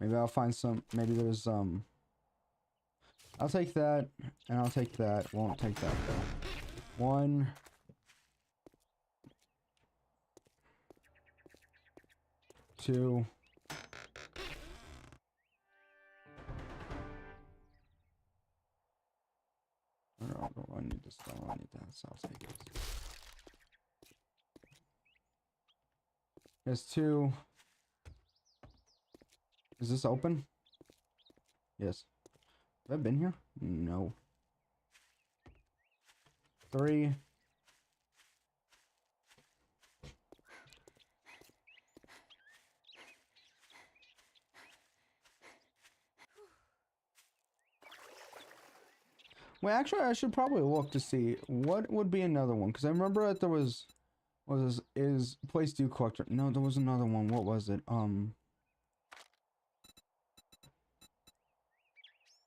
Maybe I'll find some, maybe there's, I'll take that, and I'll take that. Won't take that, though. 1. 2. I need this, I need that, so I'll take it. There's 2. Is this open? Yes. Have I been here? No. 3. Well, actually, I should probably look to see what would be another one, because I remember that there was is place dew collector. No, there was another one. What was it?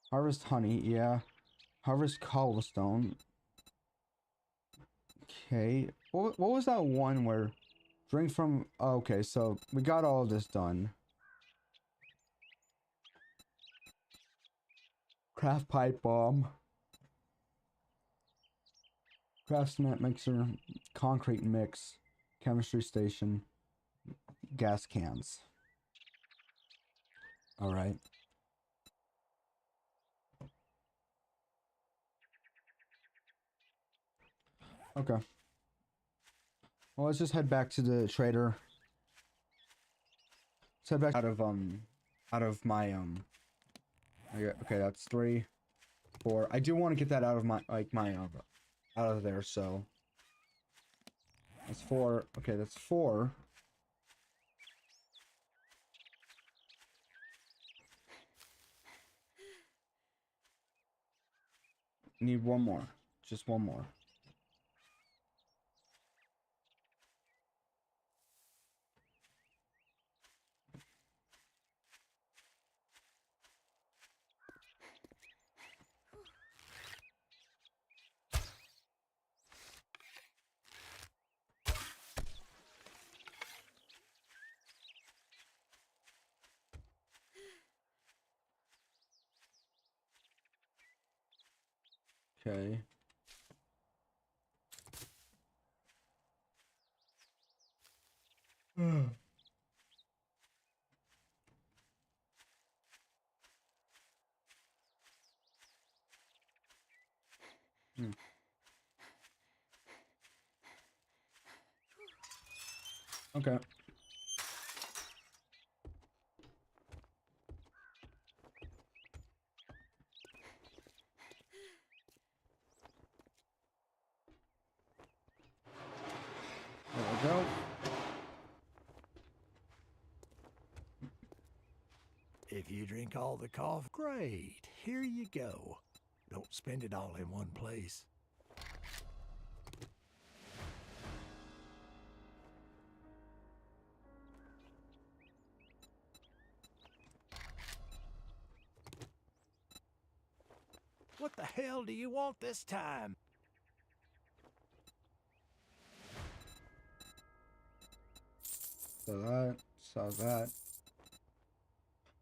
Harvest honey, yeah. Harvest cobblestone. Okay. What was that one where drink from... Oh, okay, so we got all this done. Craft pipe bomb. Craft cement mixer. Concrete mix. Chemistry station. Gas cans. Alright. Okay. Well, let's just head back to the trader. Let's head back out of my okay, that's 3, 4. I do want to get that out of my out of there, so that's 4. Okay, that's 4. Need one more. Just one more. Okay. Okay. There we go. If you drink all the coffee, great. Here you go. Don't spend it all in one place. What the hell do you want this time? Saw that.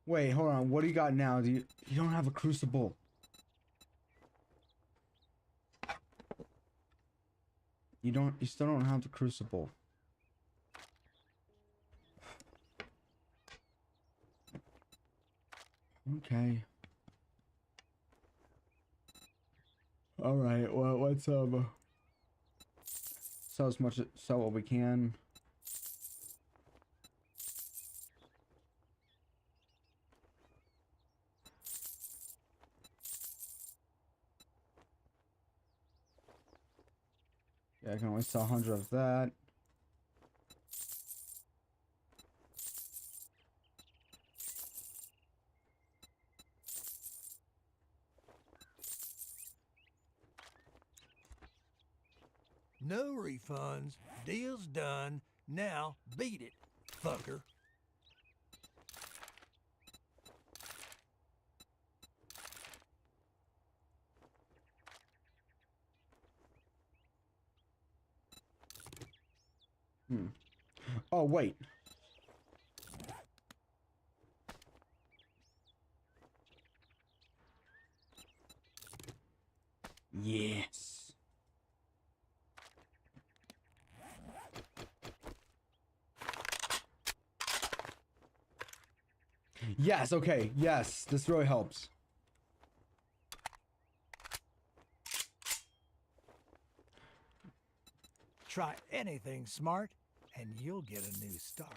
Wait, hold on. What do you got now? You don't have a crucible. You still don't have the crucible. Okay. All right. Well, let's sell what we can. Yeah, I can only sell 100 of that. No refunds. Deal's done. Now beat it, fucker. Oh, wait. Yes. Yes, okay. Yes, this really helps. Try anything smart, and you'll get a new start.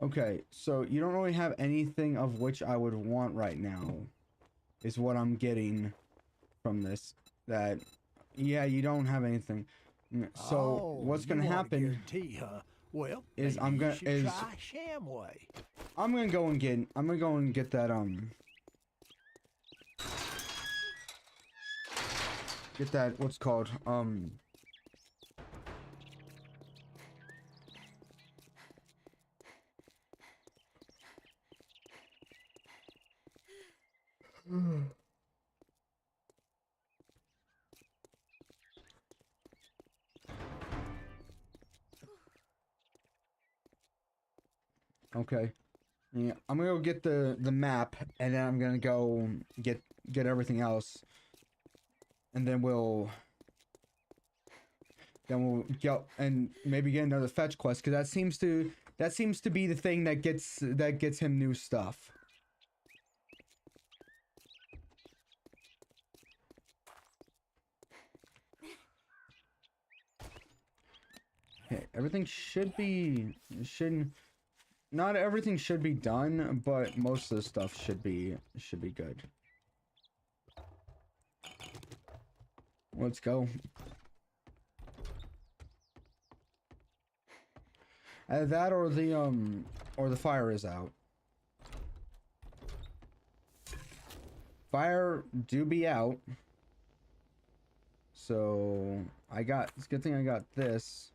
Okay, so you don't really have anything of which I would want right now, is what I'm getting from this. That, yeah, you don't have anything. So what's gonna happen? Guarantee, huh? Well, is maybe I'm you gonna should try Shamway. I'm gonna go and get that get that what's called okay. Yeah, I'm gonna go get the map, and then I'm gonna go get everything else, and then we'll go and maybe get another fetch quest, because that seems to be the thing that gets him new stuff. Okay, everything not everything should be done, but most of the stuff should be good. Let's go. That or the fire is out. Fire do be out. So it's a good thing I got this.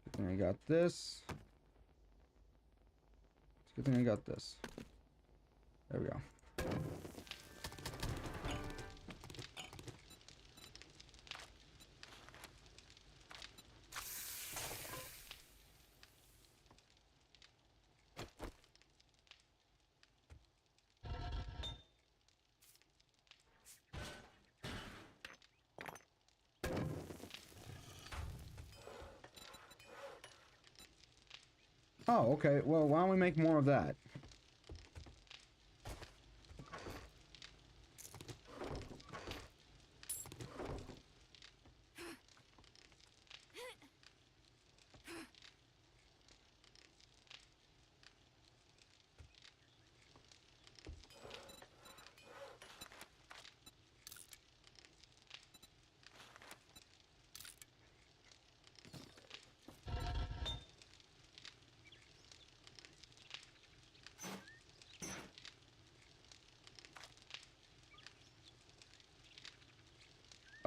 Good thing I got this. It's a good thing I got this. There we go. Oh, okay. Well, why don't we make more of that?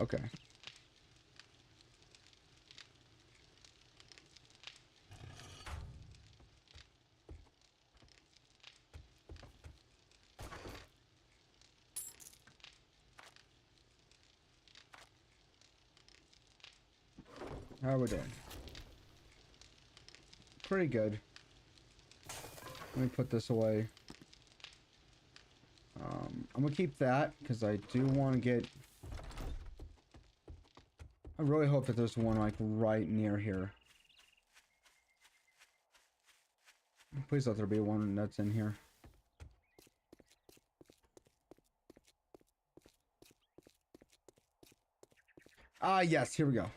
Okay. How are we doing? Pretty good. Let me put this away. I'm gonna keep that because I do want to get. I really hope that there's one like right near here. Please let there be one that's in here. Ah, yes, here we go.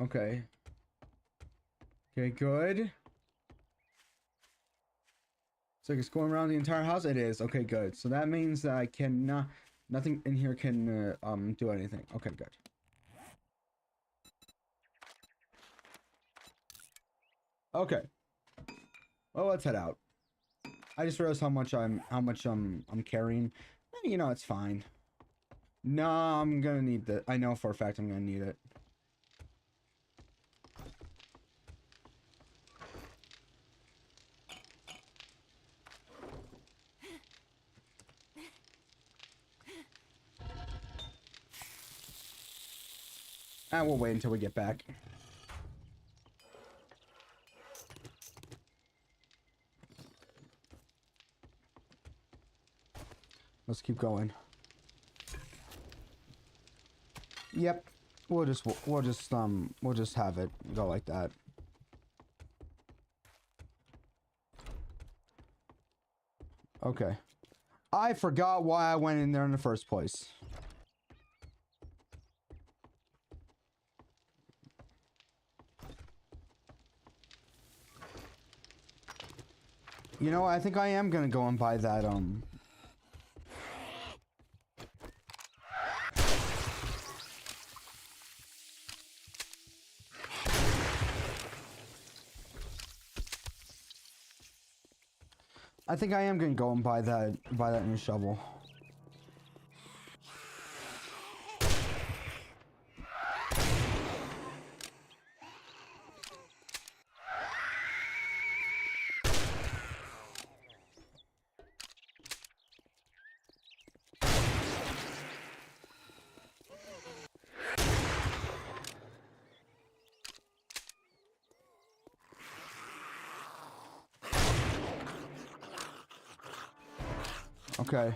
Okay. Okay, good. So it's going around the entire house? It is. Okay, good. So that means that I cannot... Nothing in here can, do anything. Okay, good. Okay. Well, let's head out. I just realized how much I'm carrying. You know, it's fine. No, I'm gonna need that. I know for a fact I'm gonna need it. And we'll wait until we get back. Let's keep going. Yep. We'll just have it go like that. Okay. I forgot why I went in there in the first place. You know, I think I am gonna go and buy that, I think I am gonna go and buy that new shovel. Okay.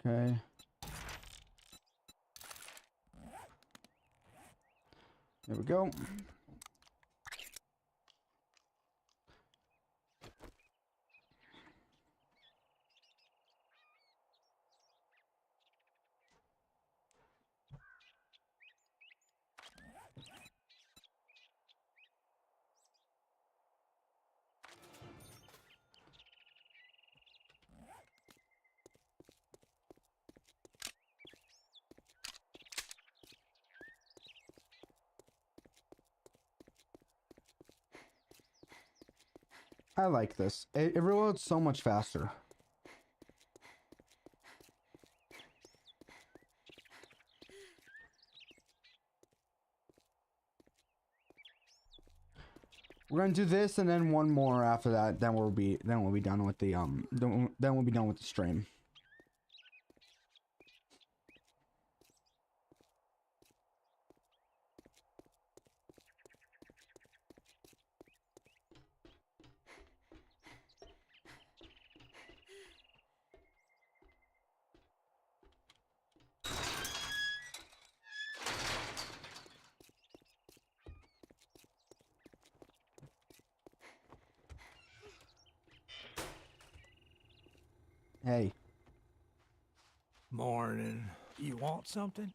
Okay. There we go. I like this. It reloads so much faster. We're gonna do this and then one more after that. Then we'll be done with the then we'll be done with the stream. Hey. Morning. You want something?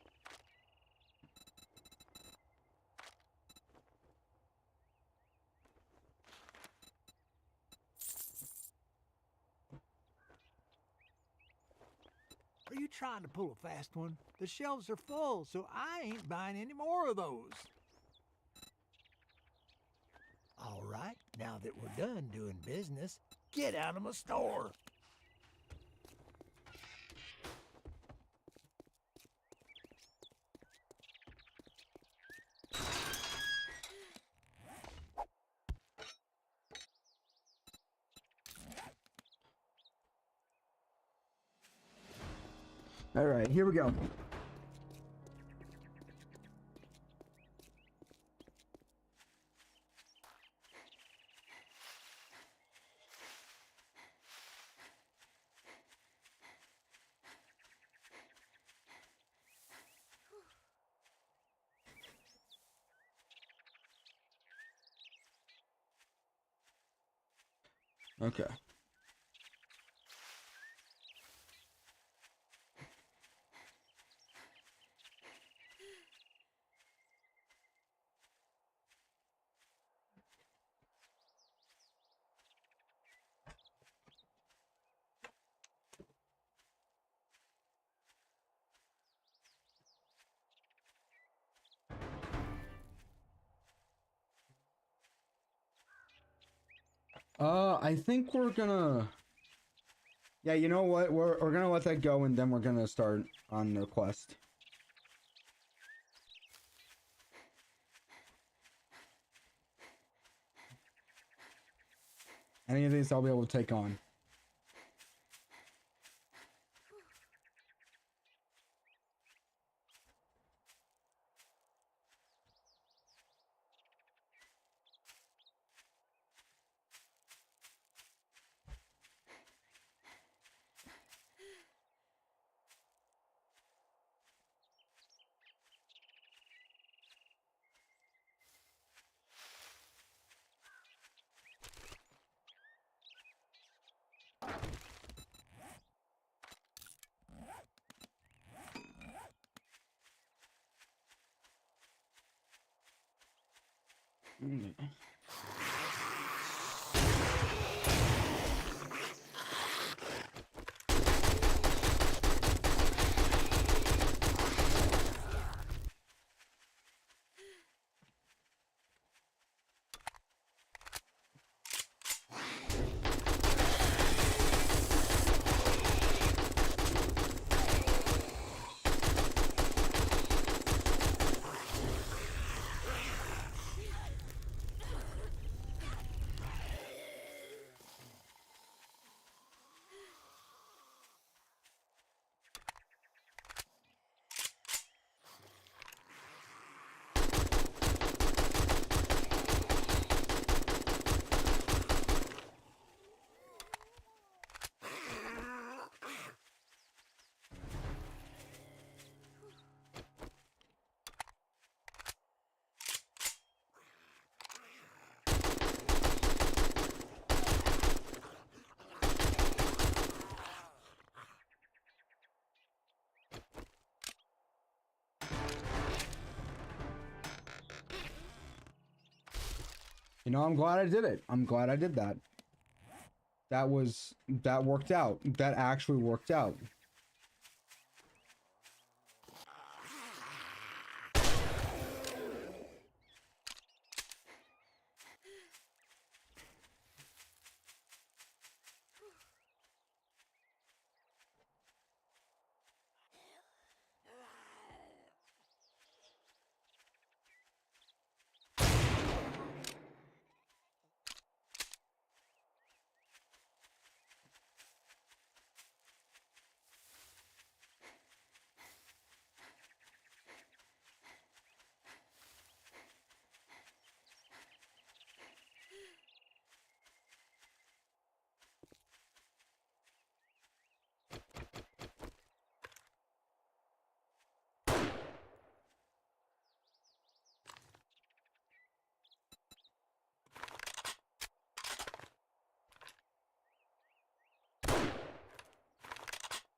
Are you trying to pull a fast one? The shelves are full, so I ain't buying any more of those. All right, now that we're done doing business, get out of my store. All right, here we go. Okay. I think we're gonna... Yeah, you know what? We're gonna let that go and then we're gonna start on the quest. Any of these I'll be able to take on. You know, I'm glad I did it. I'm glad I did that. That worked out. That actually worked out.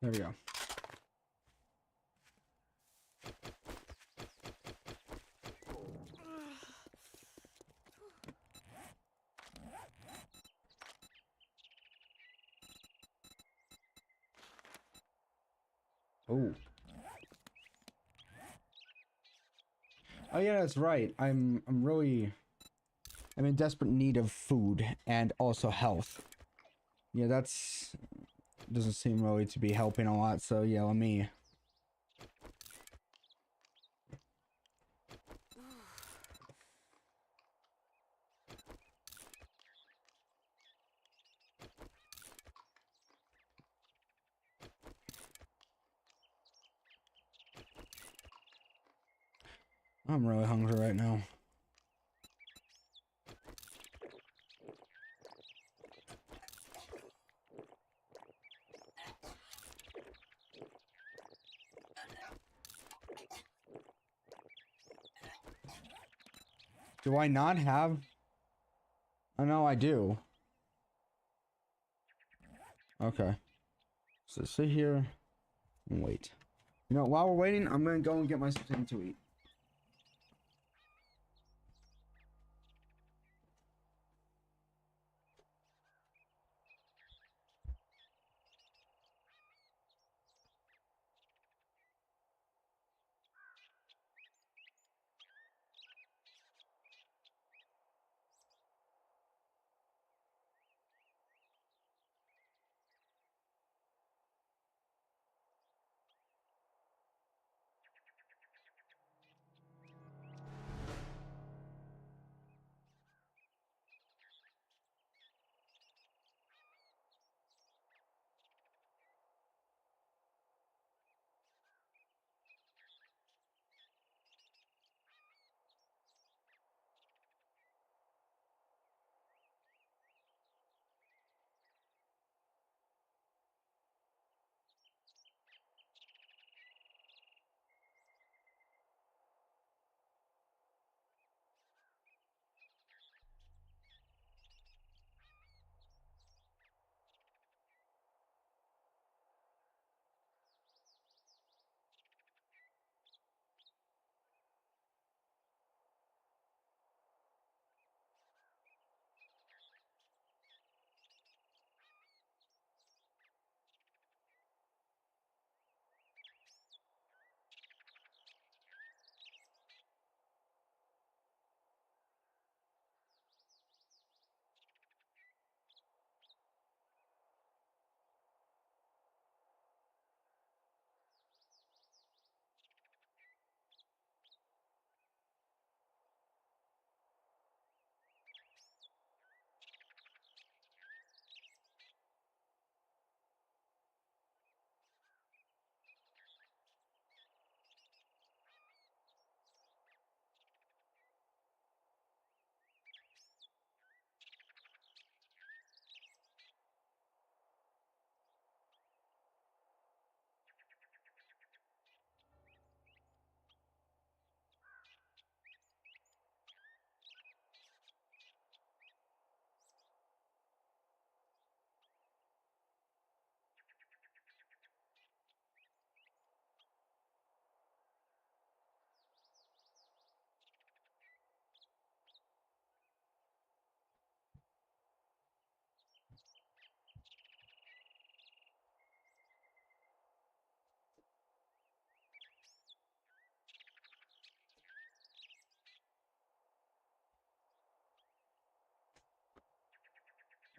There we go. Oh. Oh yeah, that's right. I'm in desperate need of food and also health. Yeah, that's doesn't seem really to be helping a lot, so yeah, let me. I'm really hungry right now. Do I not have? Oh no, I do. Okay. So sit here and wait. You know, while we're waiting, I'm gonna go and get myself something to eat.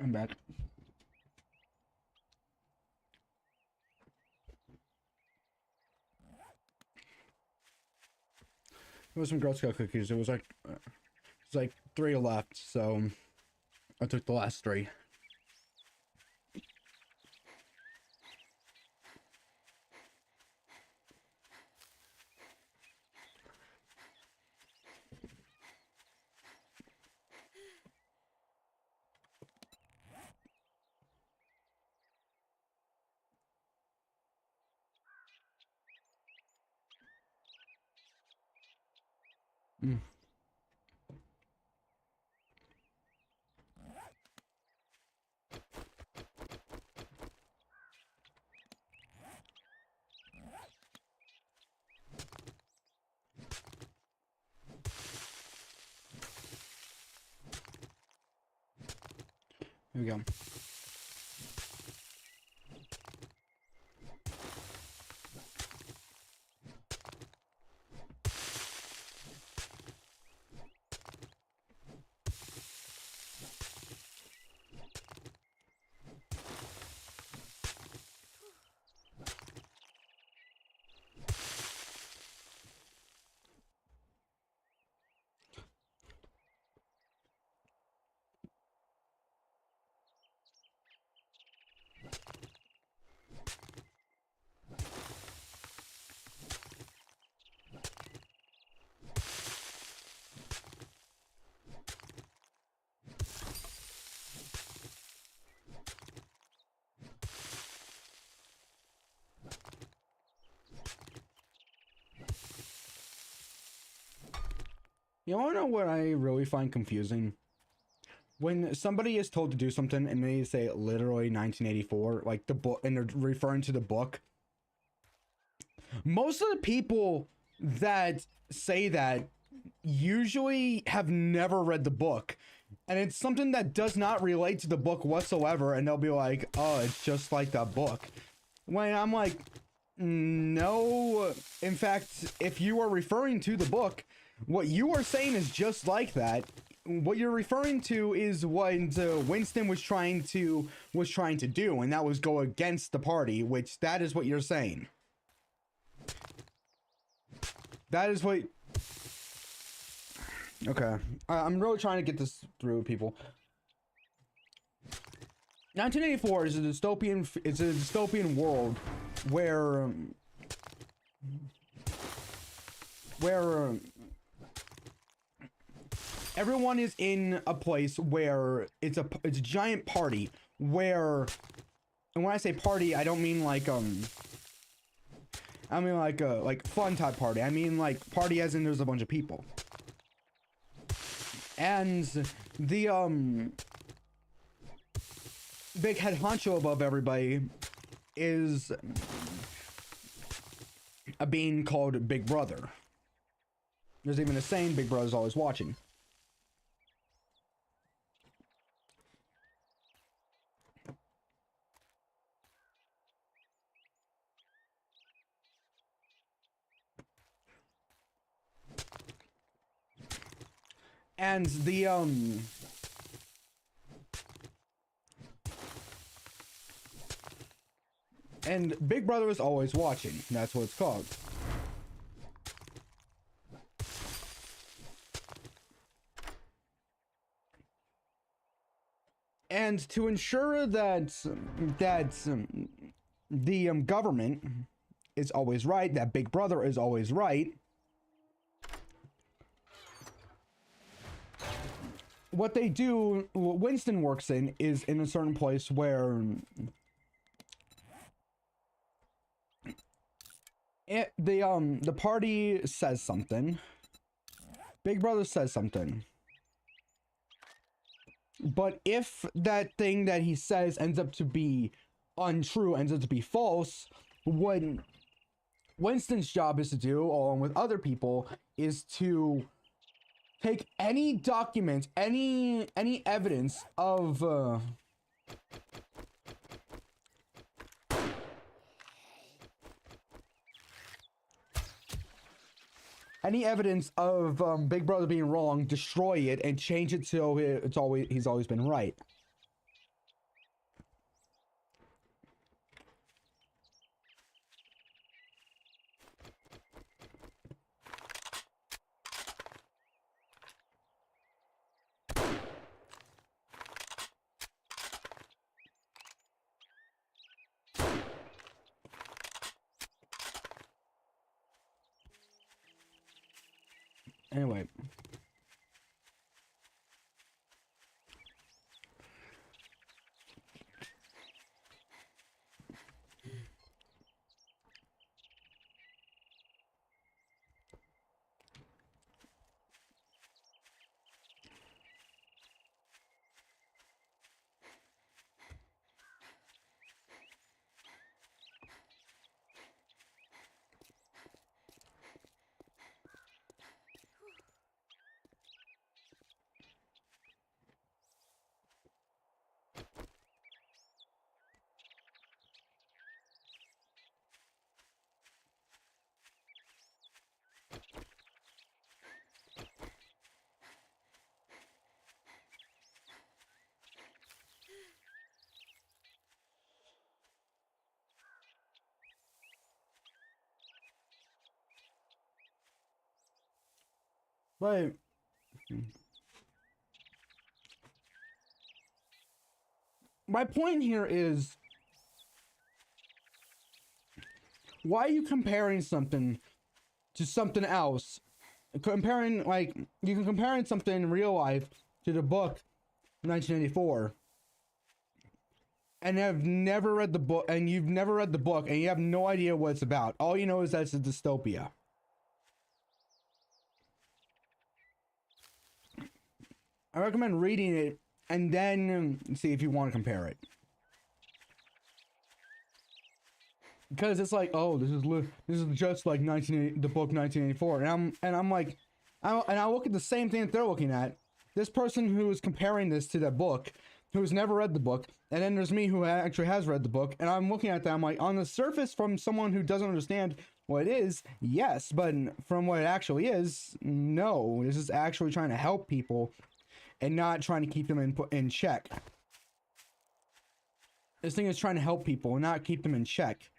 I'm back. It was some Girl Scout cookies. It was like 3 left, so I took the last 3. Mm. Here we go. You wanna know what I really find confusing? When somebody is told to do something and they say literally 1984, like the book, and they're referring to the book, most of the people that say that usually have never read the book, and it's something that does not relate to the book whatsoever, and they'll be like, oh, it's just like that book. When I'm like, no, in fact, if you are referring to the book, what you are saying is just like that. What you're referring to is what Winston was trying to do, and that was go against the party, which that is what you're saying. That is what. Okay, I'm really trying to get this through, people. 1984 is a dystopian. It's a dystopian world where everyone is in a place where it's a giant party where, and when I say party, I don't mean like I mean like fun type party. I mean like party as in there's a bunch of people. And the big head honcho above everybody is a being called Big Brother. There's even a saying, Big Brother's always watching. And the and Big Brother is always watching. That's what it's called. And to ensure that the government is always right, that Big Brother is always right, what they do, what Winston works in, is in a certain place where the party says something, Big Brother says something, but if that thing that he says ends up to be untrue, ends up to be false, what Winston's job is to do, along with other people, is to take any document, any evidence of Big Brother being wrong, destroy it and change it so he's always been right. But my point here is, why are you comparing something to something else? Comparing, like, you can compare something in real life to the book 1984, and have never read the book, and you've never read the book, and you have no idea what it's about. All you know is that it's a dystopia. I recommend reading it and then see if you want to compare it. Because it's like, oh, this is just like the book 1984, and I'm like, I look at the same thing that they're looking at. This person who is comparing this to that book, who has never read the book, and then there's me who actually has read the book, and I'm looking at that. I'm like, on the surface, from someone who doesn't understand what it is, yes, but from what it actually is, no. This is actually trying to help people, and not trying to keep them in check. This thing is trying to help people and not keep them in check.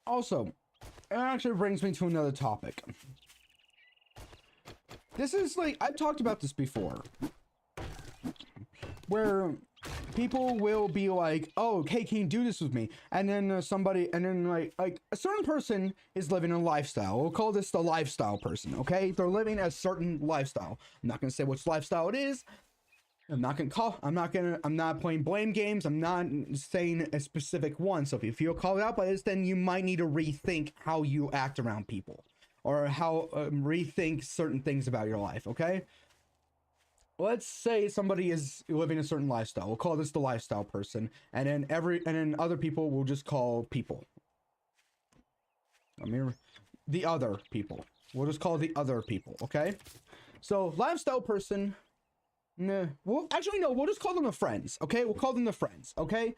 Also, it actually brings me to another topic. This is like, I've talked about this before, where people will be like, oh, hey, can you do this with me? And then like a certain person is living a lifestyle. We'll call this the lifestyle person, okay? They're living a certain lifestyle. I'm not gonna say which lifestyle it is. I'm not playing blame games. I'm not saying a specific one. So if you feel called out by this, then you might need to rethink how you act around people, or how rethink certain things about your life. Okay. Let's say somebody is living a certain lifestyle. We'll call this the lifestyle person, and then other people will just call people. The other people. We'll just call the other people. Okay. So lifestyle person. Nah. Well, actually, no. We'll just call them the friends. Okay. We'll call them the friends. Okay.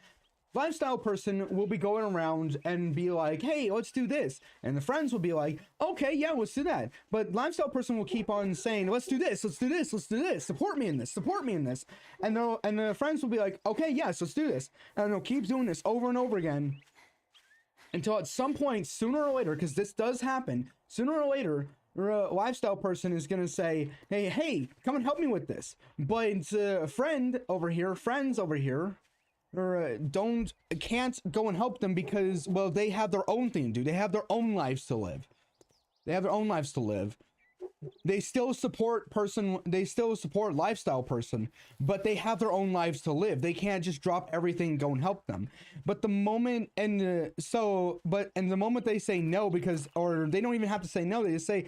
Lifestyle person will be going around and be like, hey, let's do this. And the friends will be like, okay, yeah, let's do that. But lifestyle person will keep on saying, let's do this, let's do this, let's do this. Support me in this, support me in this. And the friends will be like, okay, yes, let's do this. And they'll keep doing this over and over again until at some point, sooner or later, because this does happen, sooner or later, a lifestyle person is going to say, hey, come and help me with this. But it's a friends over here, or can't go and help them because, well, they have their own thing to do. They have their own lives to live. They still support lifestyle person, but they have their own lives to live. They can't just drop everything and go and help them. But the moment the moment they say no, or they don't even have to say no, they just say,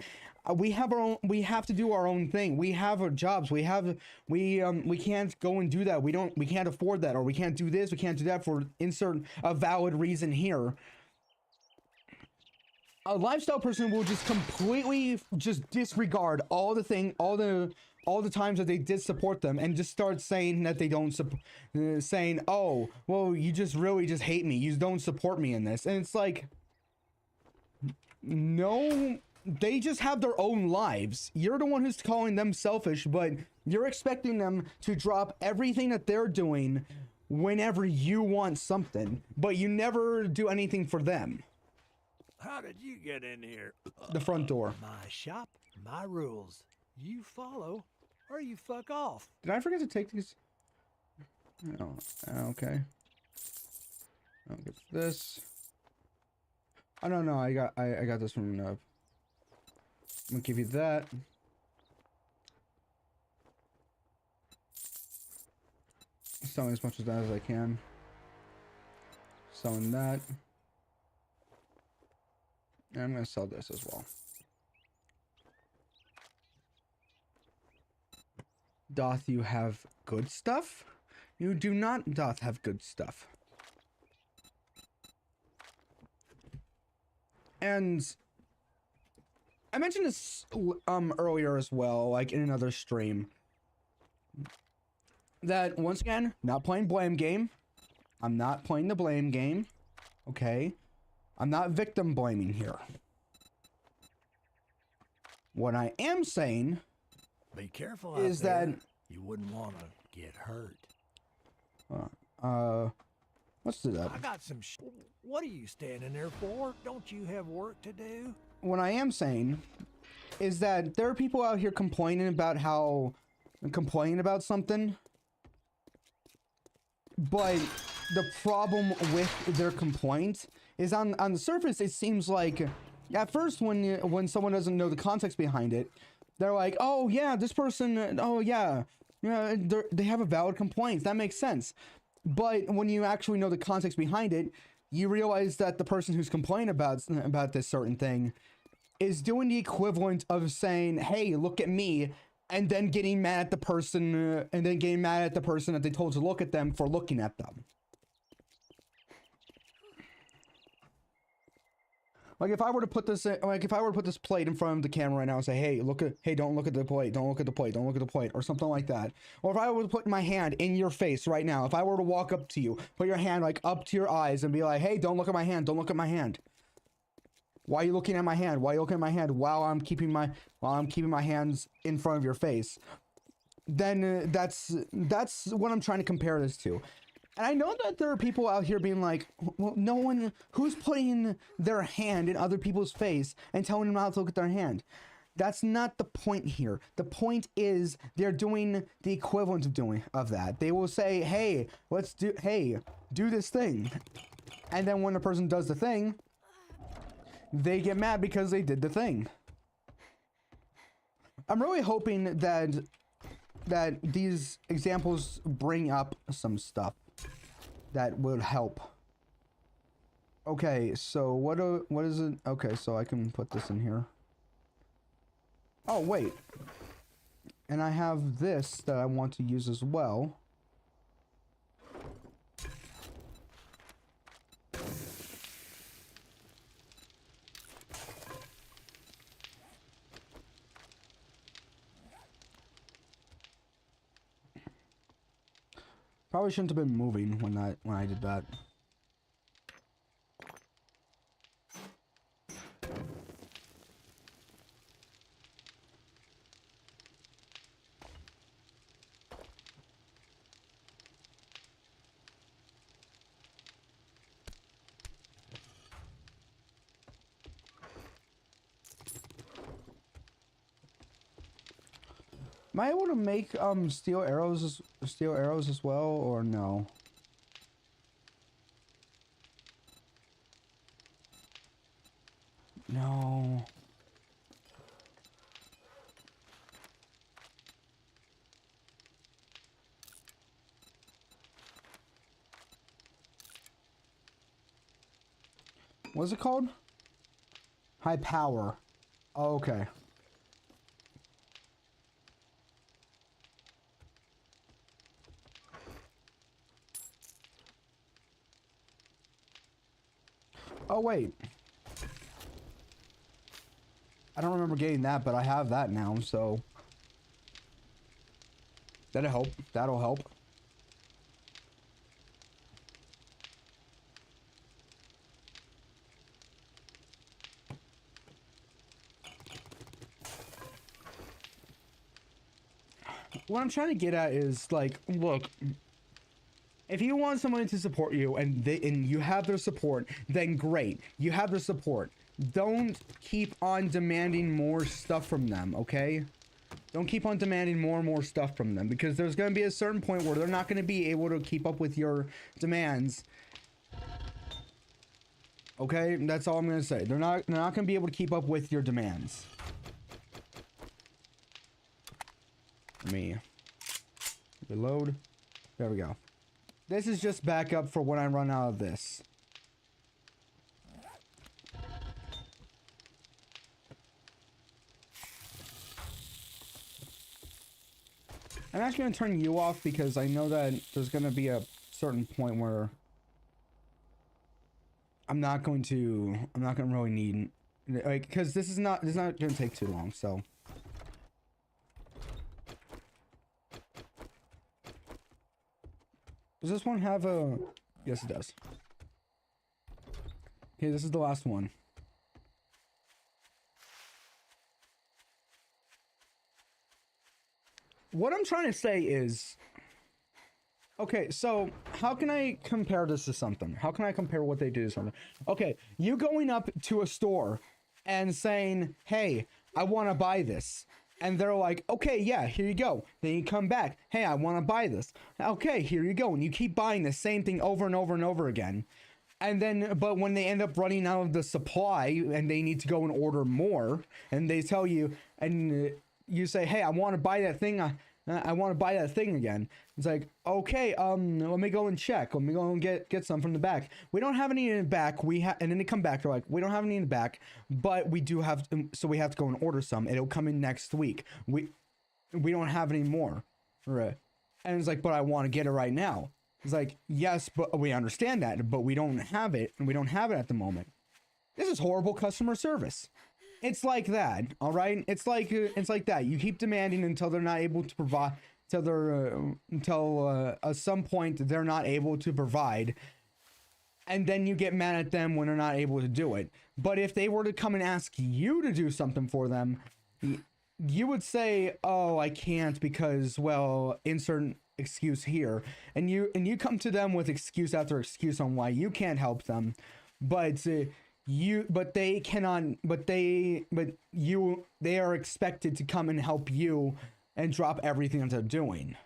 we have to do our own thing. We have our jobs. We can't go and do that. We can't afford that, or we can't do this. We can't do that for insert a valid reason here. A lifestyle person will just completely just disregard all the times that they did support them, and just start saying that they don't saying, oh, well, you just really just hate me. You don't support me in this. And it's like, no, they just have their own lives. You're the one who's calling them selfish, but you're expecting them to drop everything that they're doing whenever you want something, but you never do anything for them. How did you get in here? The front door. My shop, my rules. You follow, or you fuck off. Did I forget to take these? Oh, okay. I'll get this. I don't know. I got this from. I'm gonna give you that. Selling as much of that as I can. Selling that. And I'm going to sell this as well. Doth you have good stuff? You do not doth have good stuff. And I mentioned this earlier as well, like in another stream, that once again, not playing blame game. I'm not playing the blame game. Okay. I'm not victim blaming here. What I am saying Be careful is out there. that You wouldn't want to get hurt. let's do that. I got some What are you standing there for? Don't you have work to do? What I am saying is that there are people out here complaining about something, but the problem with their complaint is on the surface it seems like at first when someone doesn't know the context behind it, they're like, oh yeah, this person, oh yeah, they have a valid complaint, that makes sense. But when you actually know the context behind it, you realize that the person who's complaining about this certain thing is doing the equivalent of saying, hey, look at me, and then getting mad at the person, that they told to look at them for looking at them. Like if I were to put this plate in front of the camera right now and say, hey, don't look at the plate, don't look at the plate, don't look at the plate, or something like that. Or if I were to put my hand in your face right now, if I were to walk up to you, put your hand like up to your eyes and be like, hey, don't look at my hand, don't look at my hand. Why are you looking at my hand? Why are you looking at my hand while I'm keeping my hands in front of your face? Then that's what I'm trying to compare this to. And I know that there are people out here being like, well, no one who's putting their hand in other people's face and telling them not to look at their hand. That's not the point here. The point is they're doing the equivalent of that. They will say, hey, do this thing. And then when the person does the thing, they get mad because they did the thing. I'm really hoping that these examples bring up some stuff that would help. Okay, so what is it? Okay, so I can put this in here. Oh, wait. And I have this that I want to use as well. Probably shouldn't have been moving when I did that. Am I able to make steel arrows as well, or no? No. What's it called? High power. Oh, okay. Oh, wait. I don't remember getting that, but I have that now, so... That'll help. That'll help. What I'm trying to get at is, like, look... If you want someone to support you and you have their support, then great. You have their support. Don't keep on demanding more stuff from them, okay? Don't keep on demanding more and more stuff from them, because there's going to be a certain point where they're not going to be able to keep up with your demands. Okay? That's all I'm going to say. They're not going to be able to keep up with your demands. Let me reload. There we go. This is just backup for when I run out of this. I'm actually going to turn you off because I know that there's going to be a certain point where I'm not going to really need, like, because this is not going to take too long, so. Does this one have a... Yes, it does. Okay, this is the last one. What I'm trying to say is, okay, so how can I compare this to something? How can I compare what they do to something? Okay, you going up to a store and saying, hey, I want to buy this. And they're like, okay, yeah, here you go. Then you come back, hey, I want to buy this. Okay, here you go. And you keep buying the same thing over and over and over again. And then, but when they end up running out of the supply and they need to go and order more, and they tell you, and you say, hey, I want to buy that thing. I want to buy that thing again. It's like, okay, let me go and check. Let me go and get some from the back. We don't have any in the back. And then they come back. They're like, we don't have any in the back, but we do have, so we have to go and order some. It'll come in next week. We don't have any more. Right. And it's like, but I want to get it right now. It's like, yes, but we understand that, but we don't have it, and we don't have it at the moment. This is horrible customer service. It's like that, all right? It's like that. You keep demanding until they're not able to provide, until at some point they're not able to provide, and then you get mad at them when they're not able to do it. But if they were to come and ask you to do something for them, you would say, "Oh, I can't because, well, insert excuse here," and you come to them with excuse after excuse on why you can't help them, but they are expected to come and help you and drop everything that they're doing.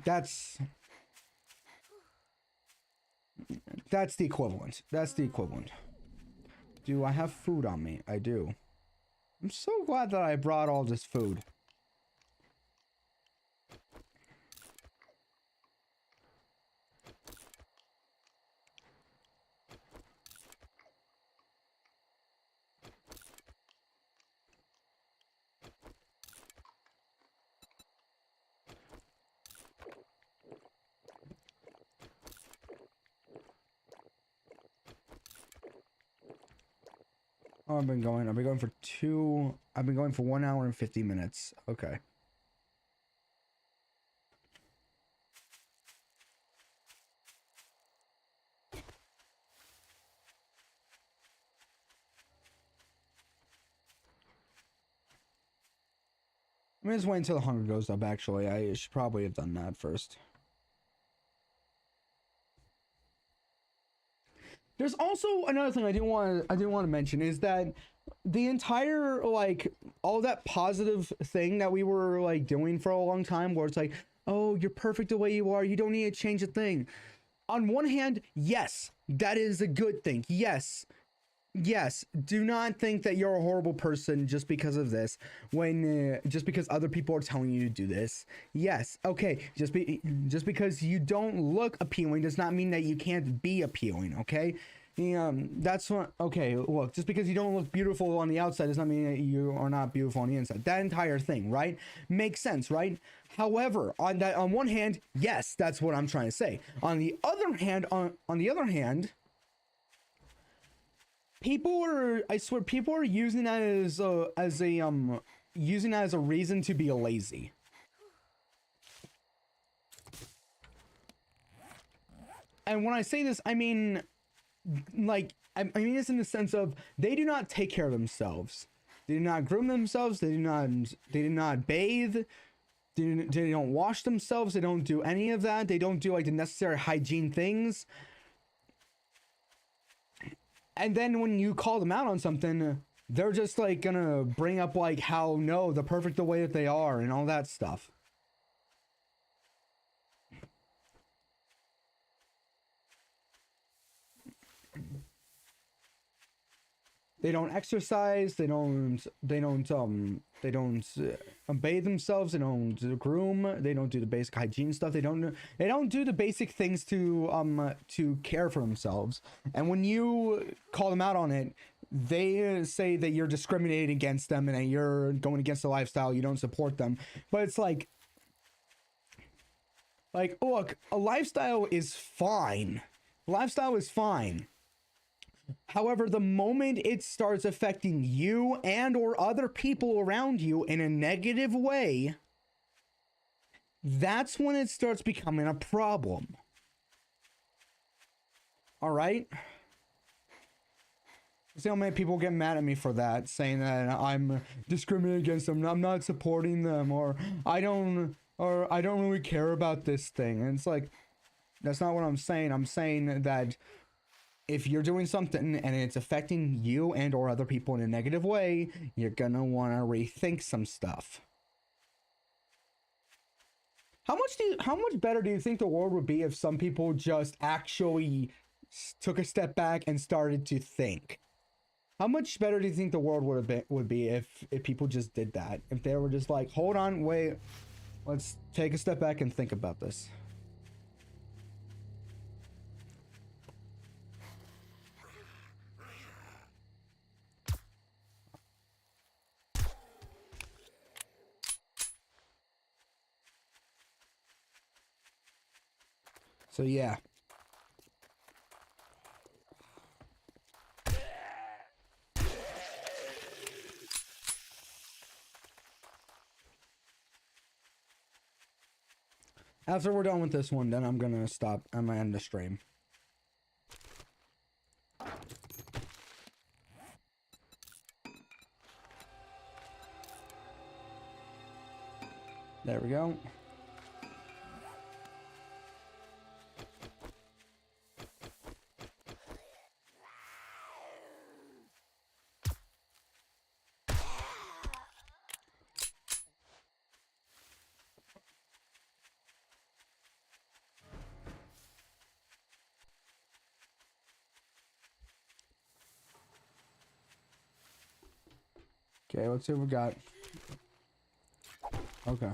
That's the equivalent. That's the equivalent. Do I have food on me? I do. I'm so glad that I brought all this food. Oh, I've been going for 1 hour and 50 minutes. Okay. I'm just waiting until the hunger goes up, actually. I should probably have done that first. There's also another thing I didn't want to mention is that the entire, like, all that positive thing that we were, like, doing for a long time, where it's like, oh, you're perfect the way you are, you don't need to change a thing. On one hand, yes, that is a good thing. Yes, do not think that you're a horrible person just because of this, when just because other people are telling you to do this. Yes, okay, just because you don't look appealing does not mean that you can't be appealing, okay? That's what, okay, look, just because you don't look beautiful on the outside does not mean that you are not beautiful on the inside. That entire thing, right? Makes sense, right? However, on one hand, yes, that's what I'm trying to say. On the other hand, I swear, people are using that as a reason to be lazy. And when I say this, I mean, like, I mean this in the sense of they do not take care of themselves. They do not groom themselves. They do not bathe. They don't wash themselves. They don't do any of that. They don't do, like, the necessary hygiene things. And then when you call them out on something, they're just, like, gonna bring up, like, how, no, they're perfect the way that they are and all that stuff. They don't exercise, they don't bathe themselves, they don't groom, they don't do the basic hygiene stuff, they don't do the basic things to care for themselves. And when you call them out on it, they say that you're discriminating against them and that you're going against the lifestyle, you don't support them. But it's like, look, a lifestyle is fine. Lifestyle is fine. However, the moment it starts affecting you and or other people around you in a negative way, that's when it starts becoming a problem. All right? See how many people get mad at me for that, saying that I'm discriminating against them, I'm not supporting them, or I don't really care about this thing. And it's like, that's not what I'm saying. I'm saying that if you're doing something and it's affecting you and or other people in a negative way, you're gonna want to rethink some stuff. How much better do you think the world would be if some people just actually took a step back and started to think? How much better do you think the world would be if people just did that? If they were just like, hold on, wait, let's take a step back and think about this. So yeah. After we're done with this one, then I'm gonna stop. I'm gonna end the stream. There we go. Okay, let's see what we got. Okay.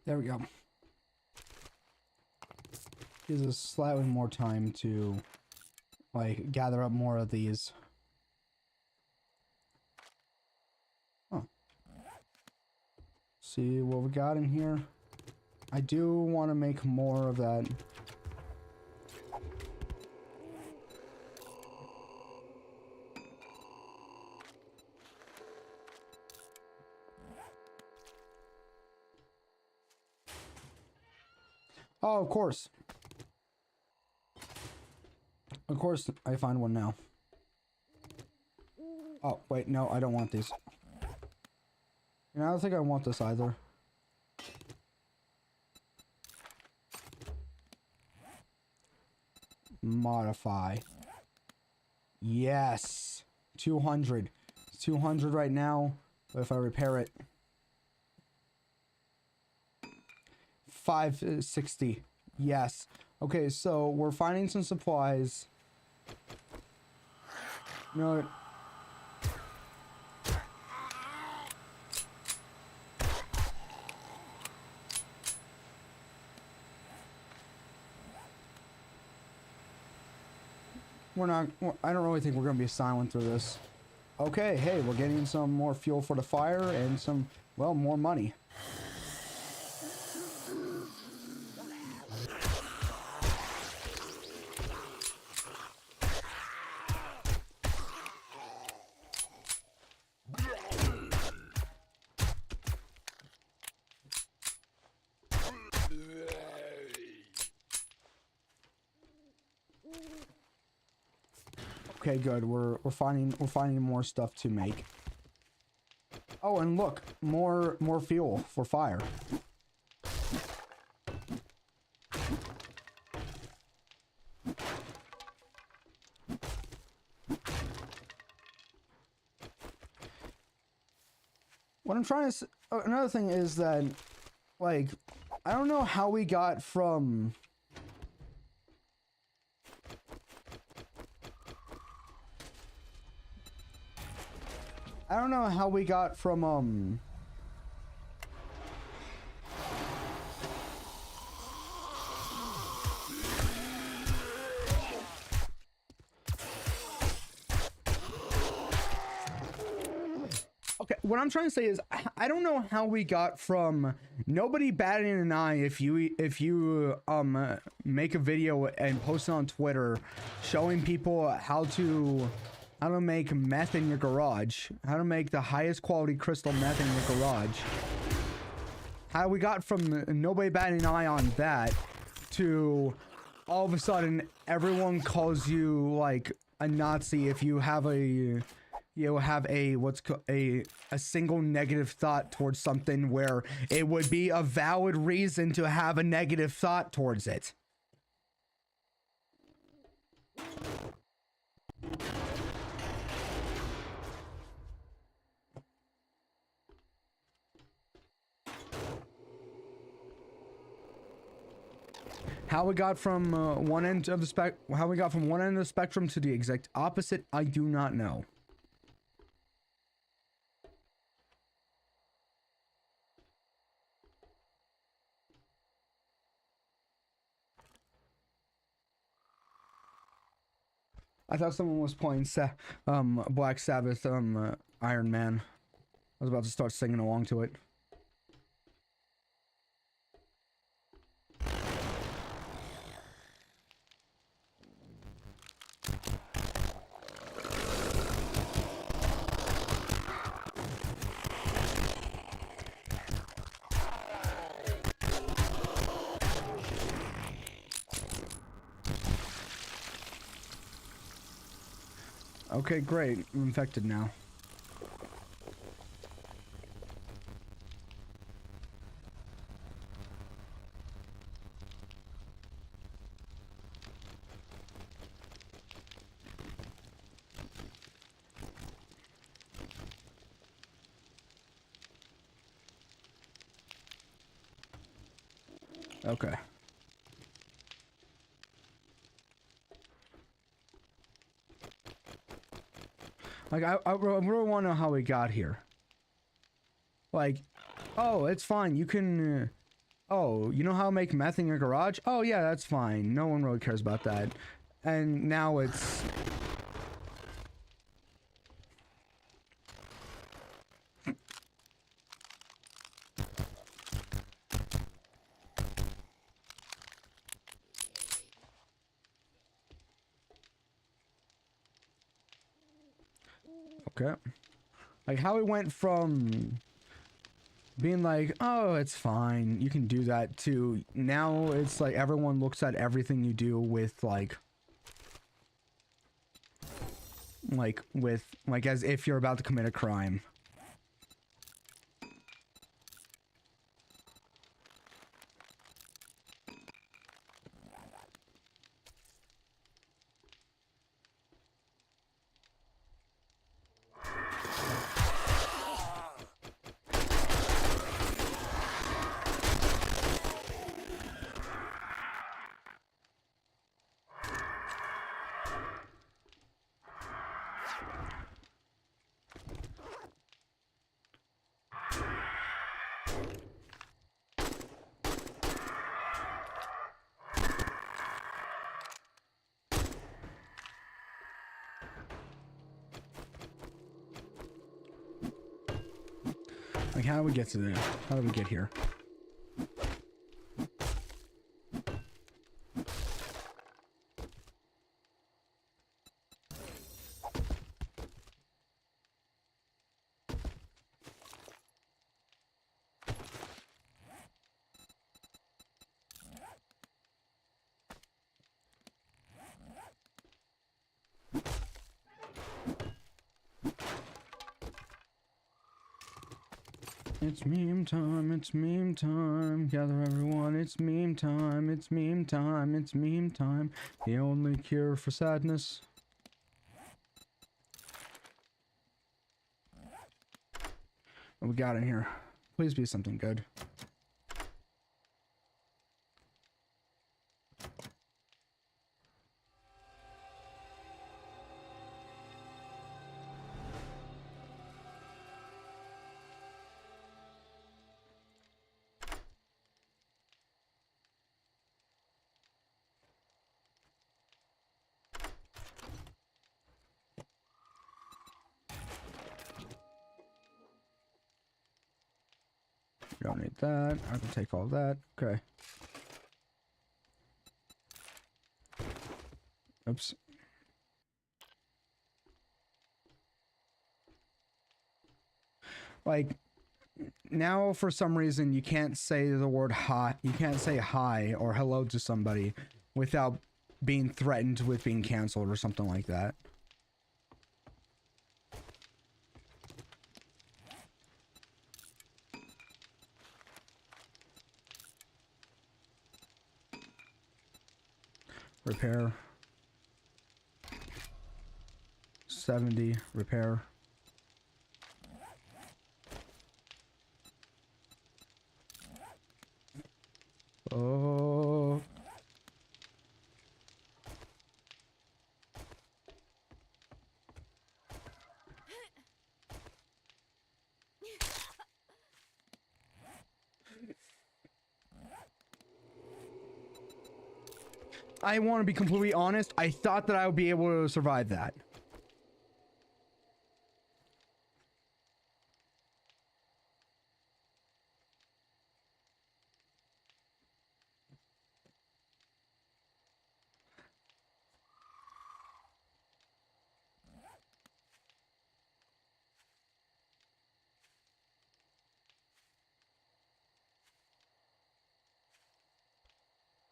There we go. Gives us slightly more time to, like, gather up more of these. Huh. See what we got in here. I do want to make more of that. Oh, of course. Of course, I find one now. Oh, wait, no, I don't want these. I don't think I want this either. Modify. Yes. 200. 200 right now. But if I repair it. 560. Yes. Okay, so we're finding some supplies. You know what? I don't really think we're gonna be silent through this. Okay, hey, we're getting some more fuel for the fire and some, well, more money. Okay, good. We're finding more stuff to make. Oh, and look, more fuel for fire. What I'm trying to another thing is that like, I don't know how we got from... I don't know how we got from, okay, what I'm trying to say is I don't know how we got from nobody batting an eye if you make a video and post it on Twitter showing people how to make meth in your garage, how to make the highest quality crystal meth in your garage. How we got from nobody batting an eye on that to all of a sudden everyone calls you like a Nazi if you have a a single negative thought towards something where it would be a valid reason to have a negative thought towards it. How we got from one end of the spectrum to the exact opposite, I do not know. I thought someone was playing Black Sabbath Iron Man. I was about to start singing along to it. Okay, great. I'm infected now. Okay. Like, I really want to know how we got here. Like, oh, it's fine. You can, oh, you know how to make meth in your garage? Oh, yeah, that's fine. No one really cares about that. And now it's... Okay. Like, how we went from being like, oh, it's fine, you can do that, to now it's like everyone looks at everything you do with like as if you're about to commit a crime. Like, how do we get to there? How do we get here? It's meme time, it's meme time, gather everyone, it's meme time, it's meme time, it's meme time, the only cure for sadness. What we got in here? Please be something good. We don't need that. I can take all that. Okay. Oops. Like, now for some reason you can't say the word hi. You can't say hi or hello to somebody without being threatened with being canceled or something like that. Repair. 70. Repair. Oh. I want to be completely honest. I thought that I would be able to survive that.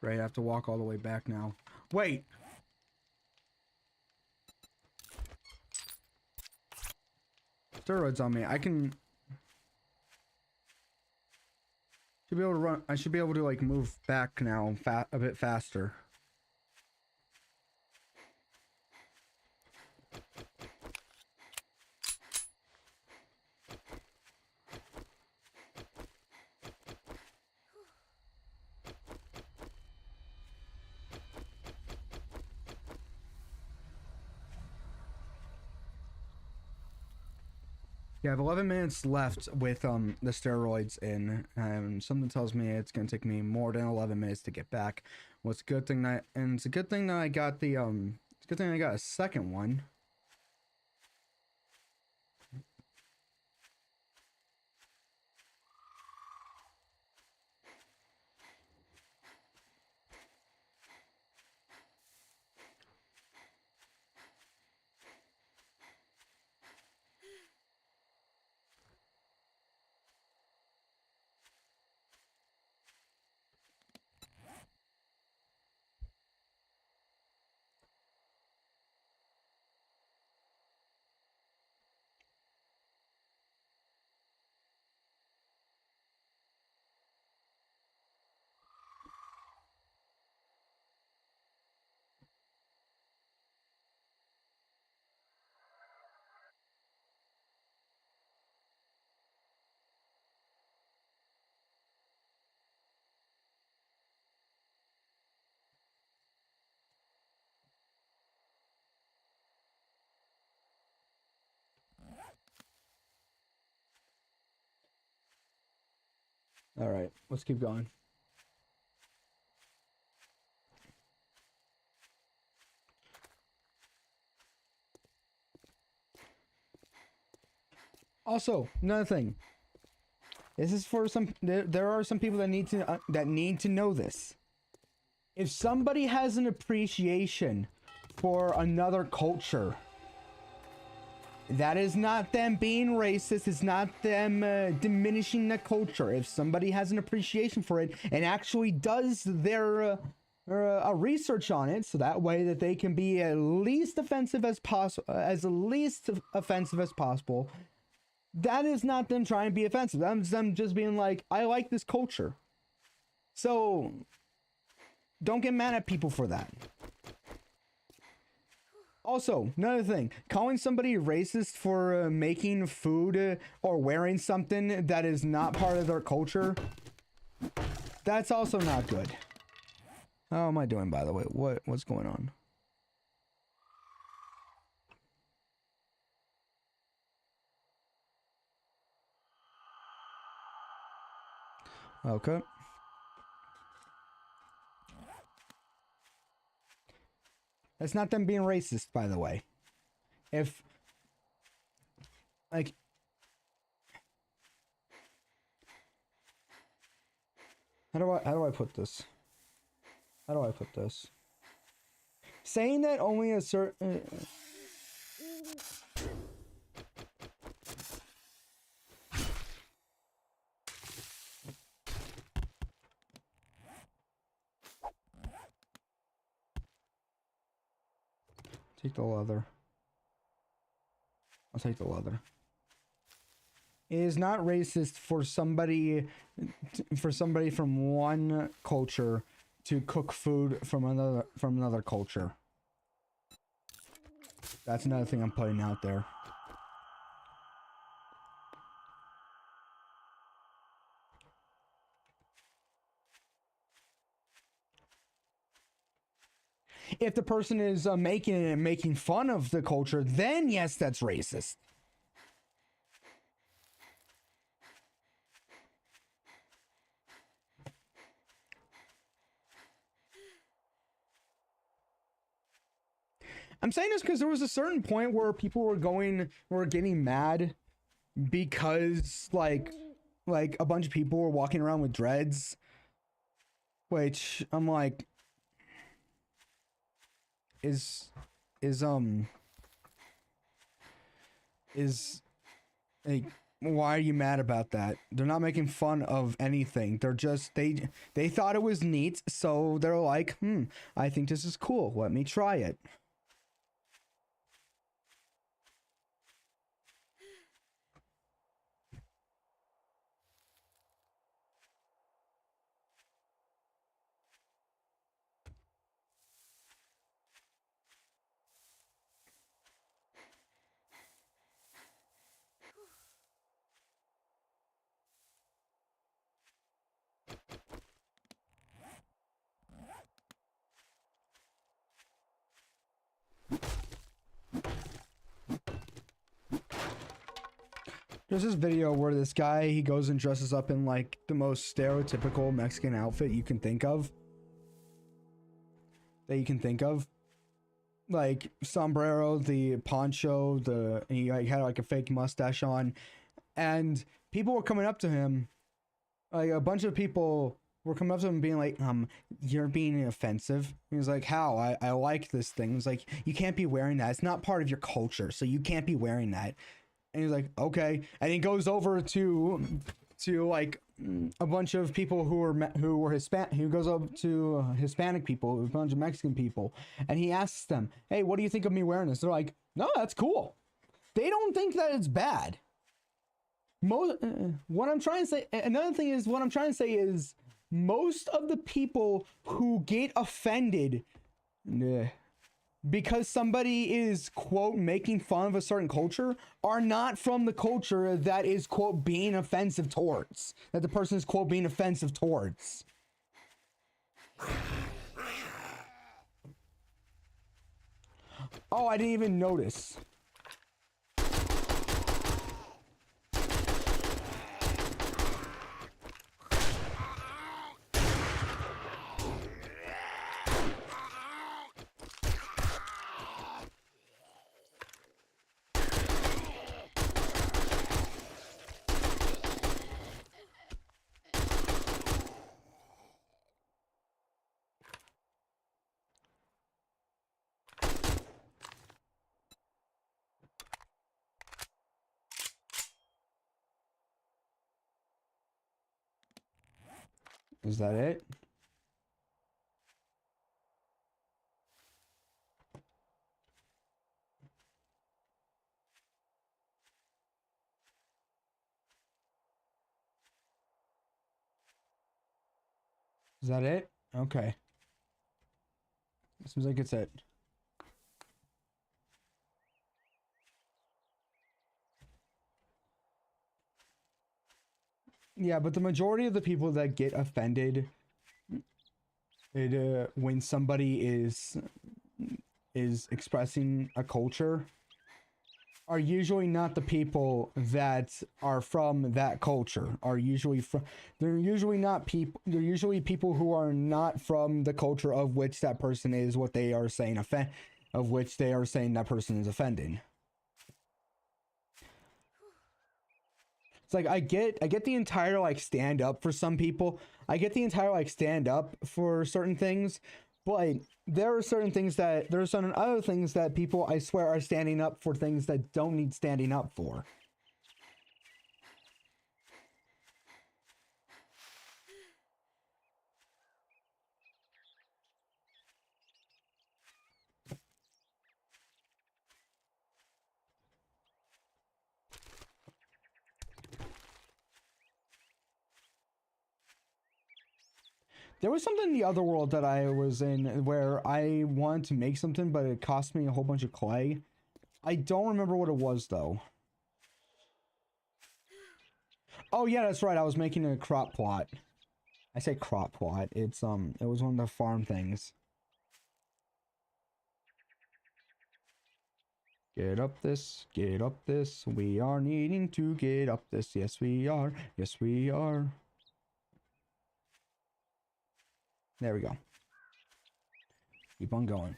Right, I have to walk all the way back now. Wait! Steroids on me. I can... Should be able to run. I should be able to, like, move back now a bit faster. Yeah, I have 11 minutes left with the steroids in, and something tells me it's gonna take me more than 11 minutes to get back. Well, it's a good thing that, and it's a good thing that I got the it's a good thing I got a second one. All right, let's keep going. Also, another thing. This is for some. There are some people that need to know this. If somebody has an appreciation for another culture, that is not them being racist. It's not them diminishing the culture. If somebody has an appreciation for it and actually does their research on it, so that way that they can be as least offensive as possible, that is not them trying to be offensive. That's them just being like, I like this culture. So don't get mad at people for that. Also, another thing, calling somebody racist for making food or wearing something that is not part of their culture, that's also not good. How am I doing, by the way? What's going on? Okay. That's not them being racist, by the way. If, like, How do I put this? How do I put this? Saying that only a certain take the leather. I'll take the leather. It is not racist for somebody from one culture to cook food from another culture. That's another thing I'm putting out there. If the person is making it and making fun of the culture, then yes, that's racist. I'm saying this because there was a certain point where people were getting mad because like a bunch of people were walking around with dreads, which I'm like, is like, why are you mad about that? They're not making fun of anything. They're just they thought it was neat, so they're like, I think this is cool. Let me try it. There's this video where this guy, he goes and dresses up in like the most stereotypical Mexican outfit you can think of. Like sombrero, the poncho, he like had like a fake mustache on, and people were coming up to him, like a bunch of people were coming up to him being like, you're being offensive. He was like, how? I like this thing. He was like, you can't be wearing that. It's not part of your culture, so you can't be wearing that. And he's like, okay. And he goes over to like a bunch of people who were Hispanic. He goes up to Hispanic people, a bunch of Mexican people, and he asks them, hey, what do you think of me wearing this? They're like, no, that's cool. They don't think that it's bad. What I'm trying to say, another thing is, what I'm trying to say is, most of the people who get offended because somebody is, quote, making fun of a certain culture are not from the culture that is, quote, being offensive towards. That the person is, quote, being offensive towards. Oh, I didn't even notice. Is that it? Is that it? Okay. Seems like it's it. Yeah, but the majority of the people that get offended when somebody is expressing a culture are usually not the people that are from that culture. They're usually people who are not from the culture of which that person is what they are saying of which they are saying that person is offending. It's like I get the entire like stand up for some people. I get the entire like stand up for certain things, but there are certain other things that people I swear are standing up for things that don't need standing up for. There was something in the other world that I was in where I wanted to make something, but it cost me a whole bunch of clay. I don't remember what it was, though. Oh, yeah, that's right. I was making a crop plot. I say crop plot. It was one of the farm things. Get up this, get up this. We are needing to get up this. Yes, we are. Yes, we are. There we go. Keep on going.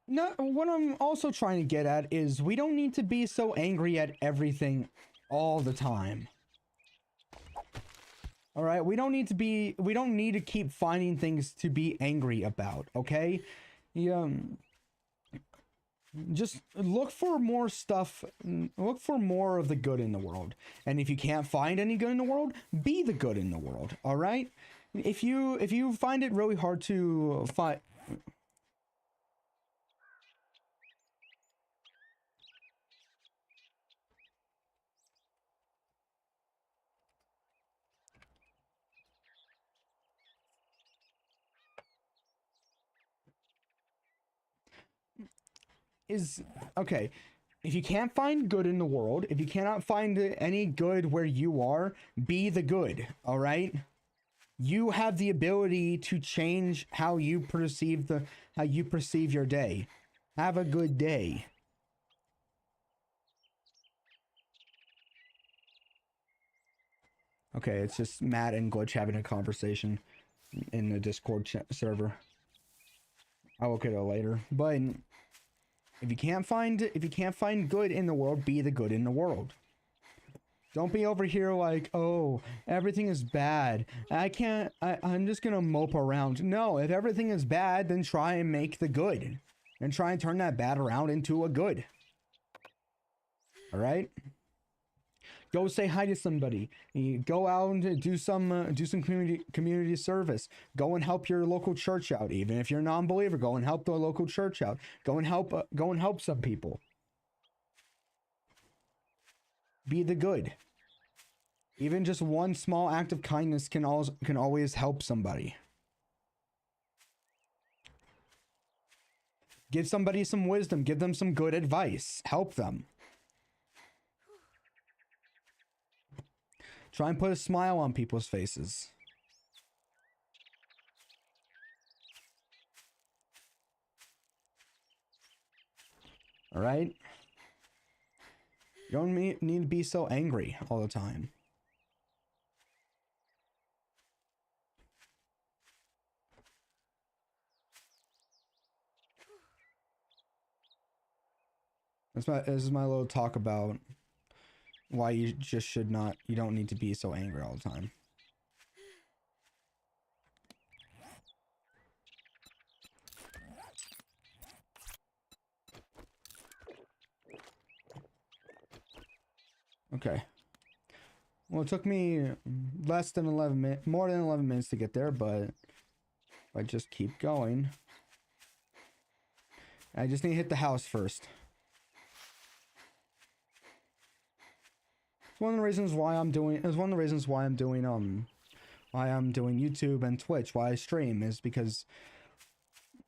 No, what I'm also trying to get at is we don't need to be so angry at everything all the time. All right, we don't need to keep finding things to be angry about, okay? Just look for more stuff, look for more of the good in the world. And if you can't find any good in the world, be the good in the world, all right? If you find it really hard to find okay, if you can't find good in the world, if you cannot find any good where you are, be the good, all right? You have the ability to change how you perceive your day. Have a good day. Okay, it's just Matt and Glitch having a conversation in the Discord server. I'll look at it later. But if you can't find good in the world, be the good in the world. Don't be over here like, oh, everything is bad. I'm just gonna mope around. No, if everything is bad, then try and make the good. And try and turn that bad around into a good. Alright? Go say hi to somebody. Go out and do some community service. Go and help your local church out. Even if you're a non-believer, go and help the local church out. Go and help some people. Be the good. Even just one small act of kindness can always help somebody. Give somebody some wisdom. Give them some good advice. Help them. Try and put a smile on people's faces. All right? You don't need to be so angry all the time. This is my little talk about why you don't need to be so angry all the time. Okay. Well, it took me more than 11 minutes to get there, but if I just keep going. I just need to hit the house first. It's one of the reasons why I'm doing YouTube and Twitch, why I stream, is because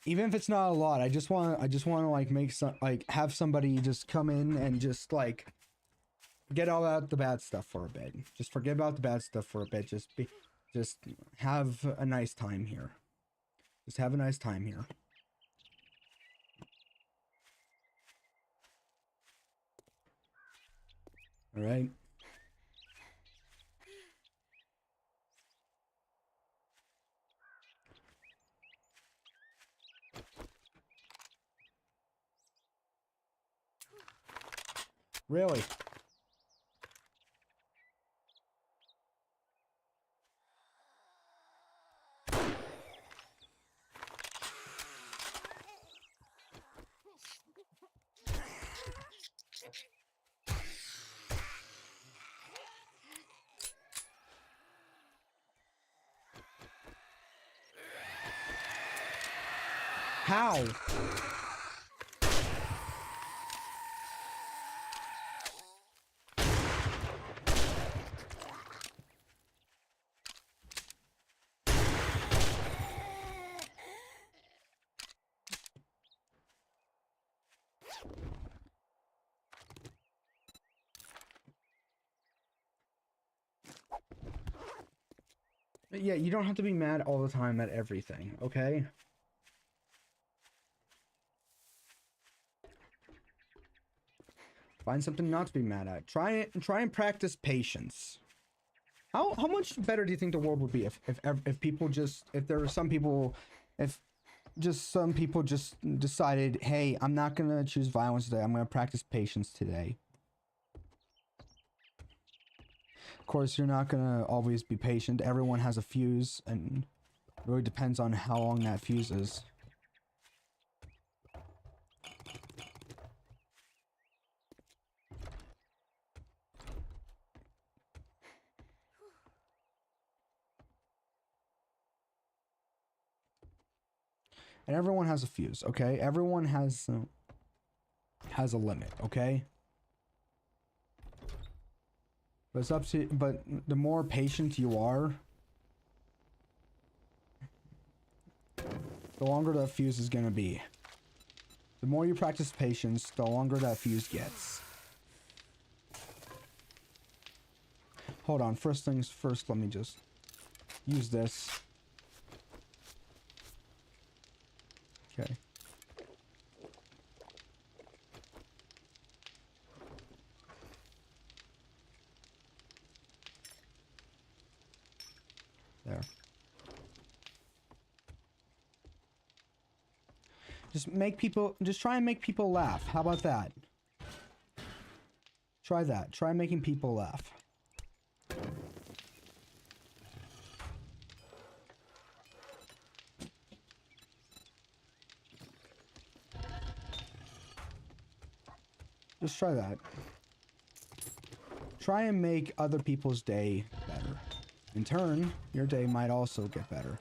even if it's not a lot, I just want to like have somebody just come in and just like get all out the bad stuff for a bit. Just forget about the bad stuff for a bit. Just have a nice time here. Just have a nice time here. All right. Really? How? Yeah, you don't have to be mad all the time at everything, okay? Find something not to be mad at. Try and practice patience. How much better do you think the world would be if people just if some people just decided, hey, I'm not gonna choose violence today. I'm gonna practice patience today. Of course, you're not gonna always be patient. Everyone has a fuse, and it really depends on how long that fuse is. And everyone has a fuse, okay? Everyone has a limit, okay? But it's up to, but the more patient you are, the longer that fuse is gonna be. The more you practice patience, the longer that fuse gets. Hold on, first things first, let me just use this. Okay. There. Just try and make people laugh. How about that? Try that. Try making people laugh. Just try that. Try and make other people's day better. In turn, your day might also get better.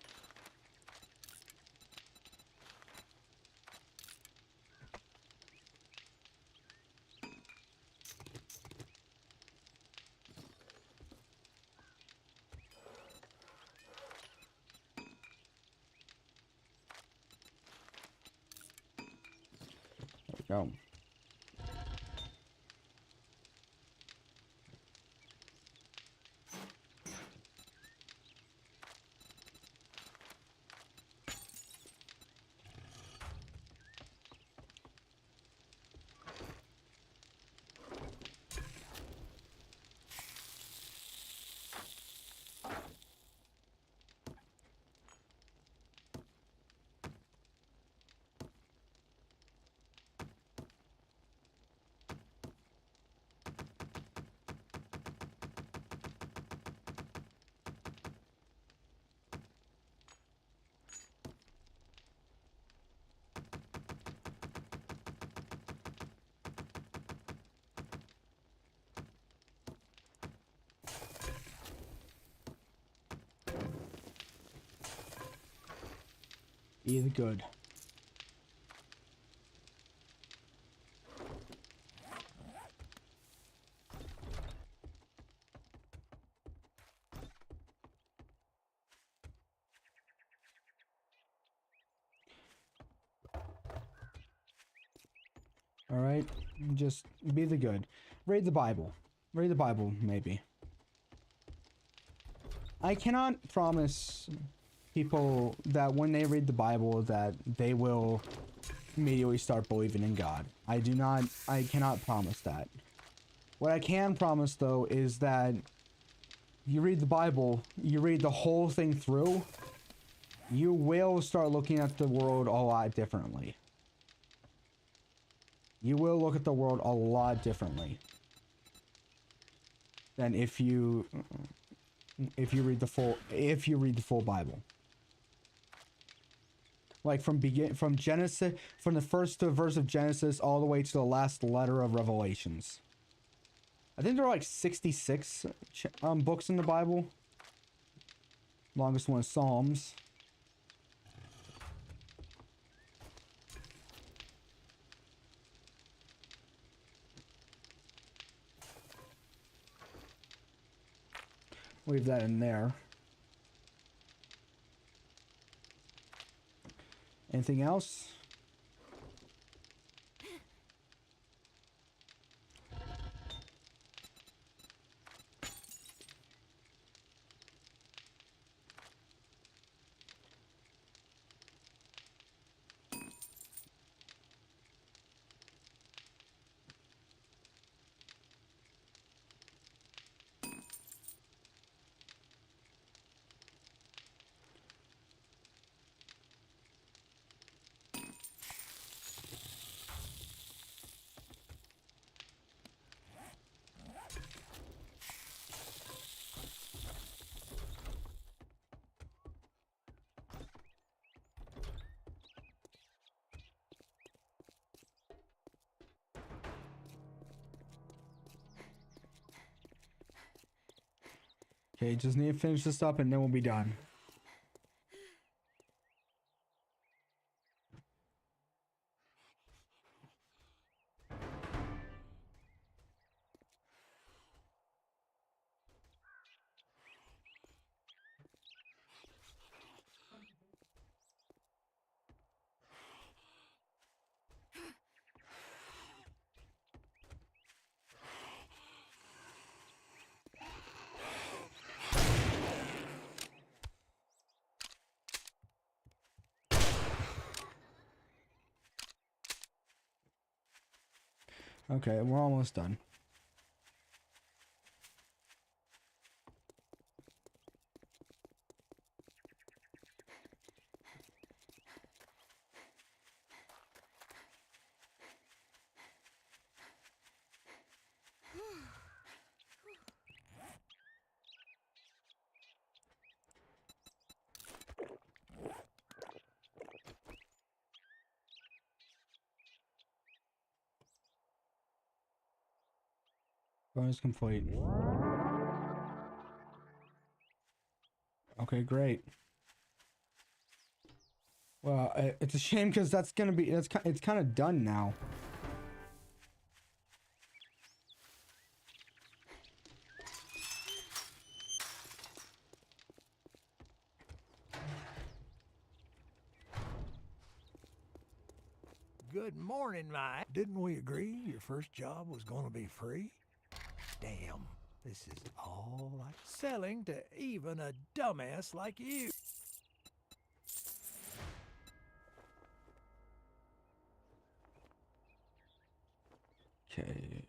There we go. Be the good. All right, just be the good. Read the Bible. Read the Bible, maybe. I cannot promise people that when they read the Bible that they will immediately start believing in God. I cannot promise that. What I can promise though is that you read the Bible, you read the whole thing through, you will start looking at the world a lot differently. You will look at the world a lot differently than if you read the full Bible. Like from Genesis, from the first verse of Genesis all the way to the last letter of Revelations. I think there are like 66 books in the Bible. Longest one is Psalms. Leave that in there. Anything else? Okay, just need to finish this up and then we'll be done. Okay, we're almost done. Bonus complete. Okay, great. Well, it's a shame because that's gonna be it's kind of done now. Good morning, Mike. Didn't we agree your first job was going to be free? Damn, this is all like selling to even a dumbass like you. Okay,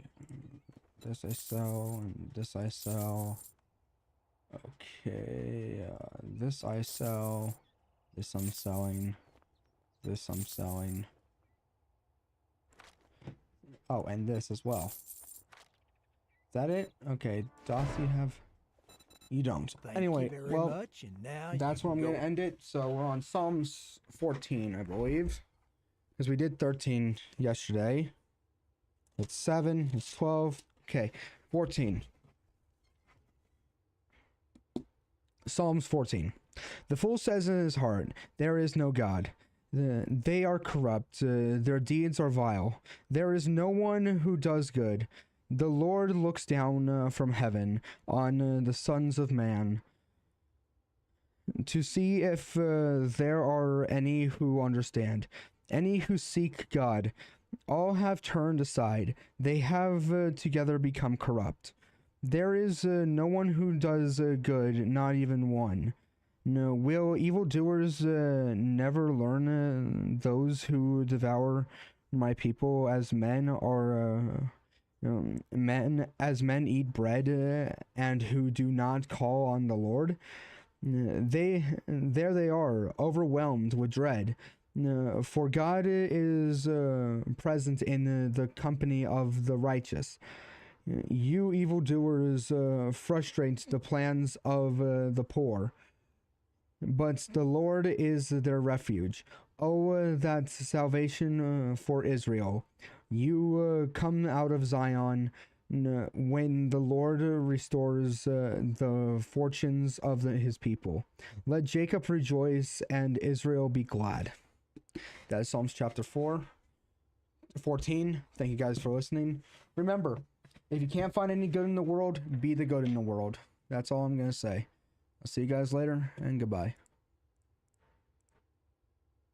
this I sell and this I sell. Okay, this I sell. This I'm selling. This I'm selling. Oh, and this as well. Is that it? Okay, doth you have... You don't. Thank Anyway, you very well, much, and now that's you where I'm can going to end it. So we're on Psalms 14, I believe. Because we did 13 yesterday. It's 7, it's 12. Okay, 14. Psalms 14. The fool says in his heart, there is no God. They are corrupt, their deeds are vile. There is no one who does good. The Lord looks down from heaven on the sons of man to see if there are any who understand, any who seek God. All have turned aside. They have together become corrupt. There is no one who does good, not even one. No, will evildoers never learn those who devour my people as men are men eat bread and who do not call on the Lord? There they are, overwhelmed with dread. For God is present in the company of the righteous. You evildoers frustrate the plans of the poor, but the Lord is their refuge. Oh, that salvation for Israel. You come out of Zion when the Lord restores the fortunes of his people. Let Jacob rejoice and Israel be glad. That is Psalms chapter 14. Thank you guys for listening. Remember, if you can't find any good in the world, be the good in the world. That's all I'm gonna say. I'll see you guys later, and goodbye.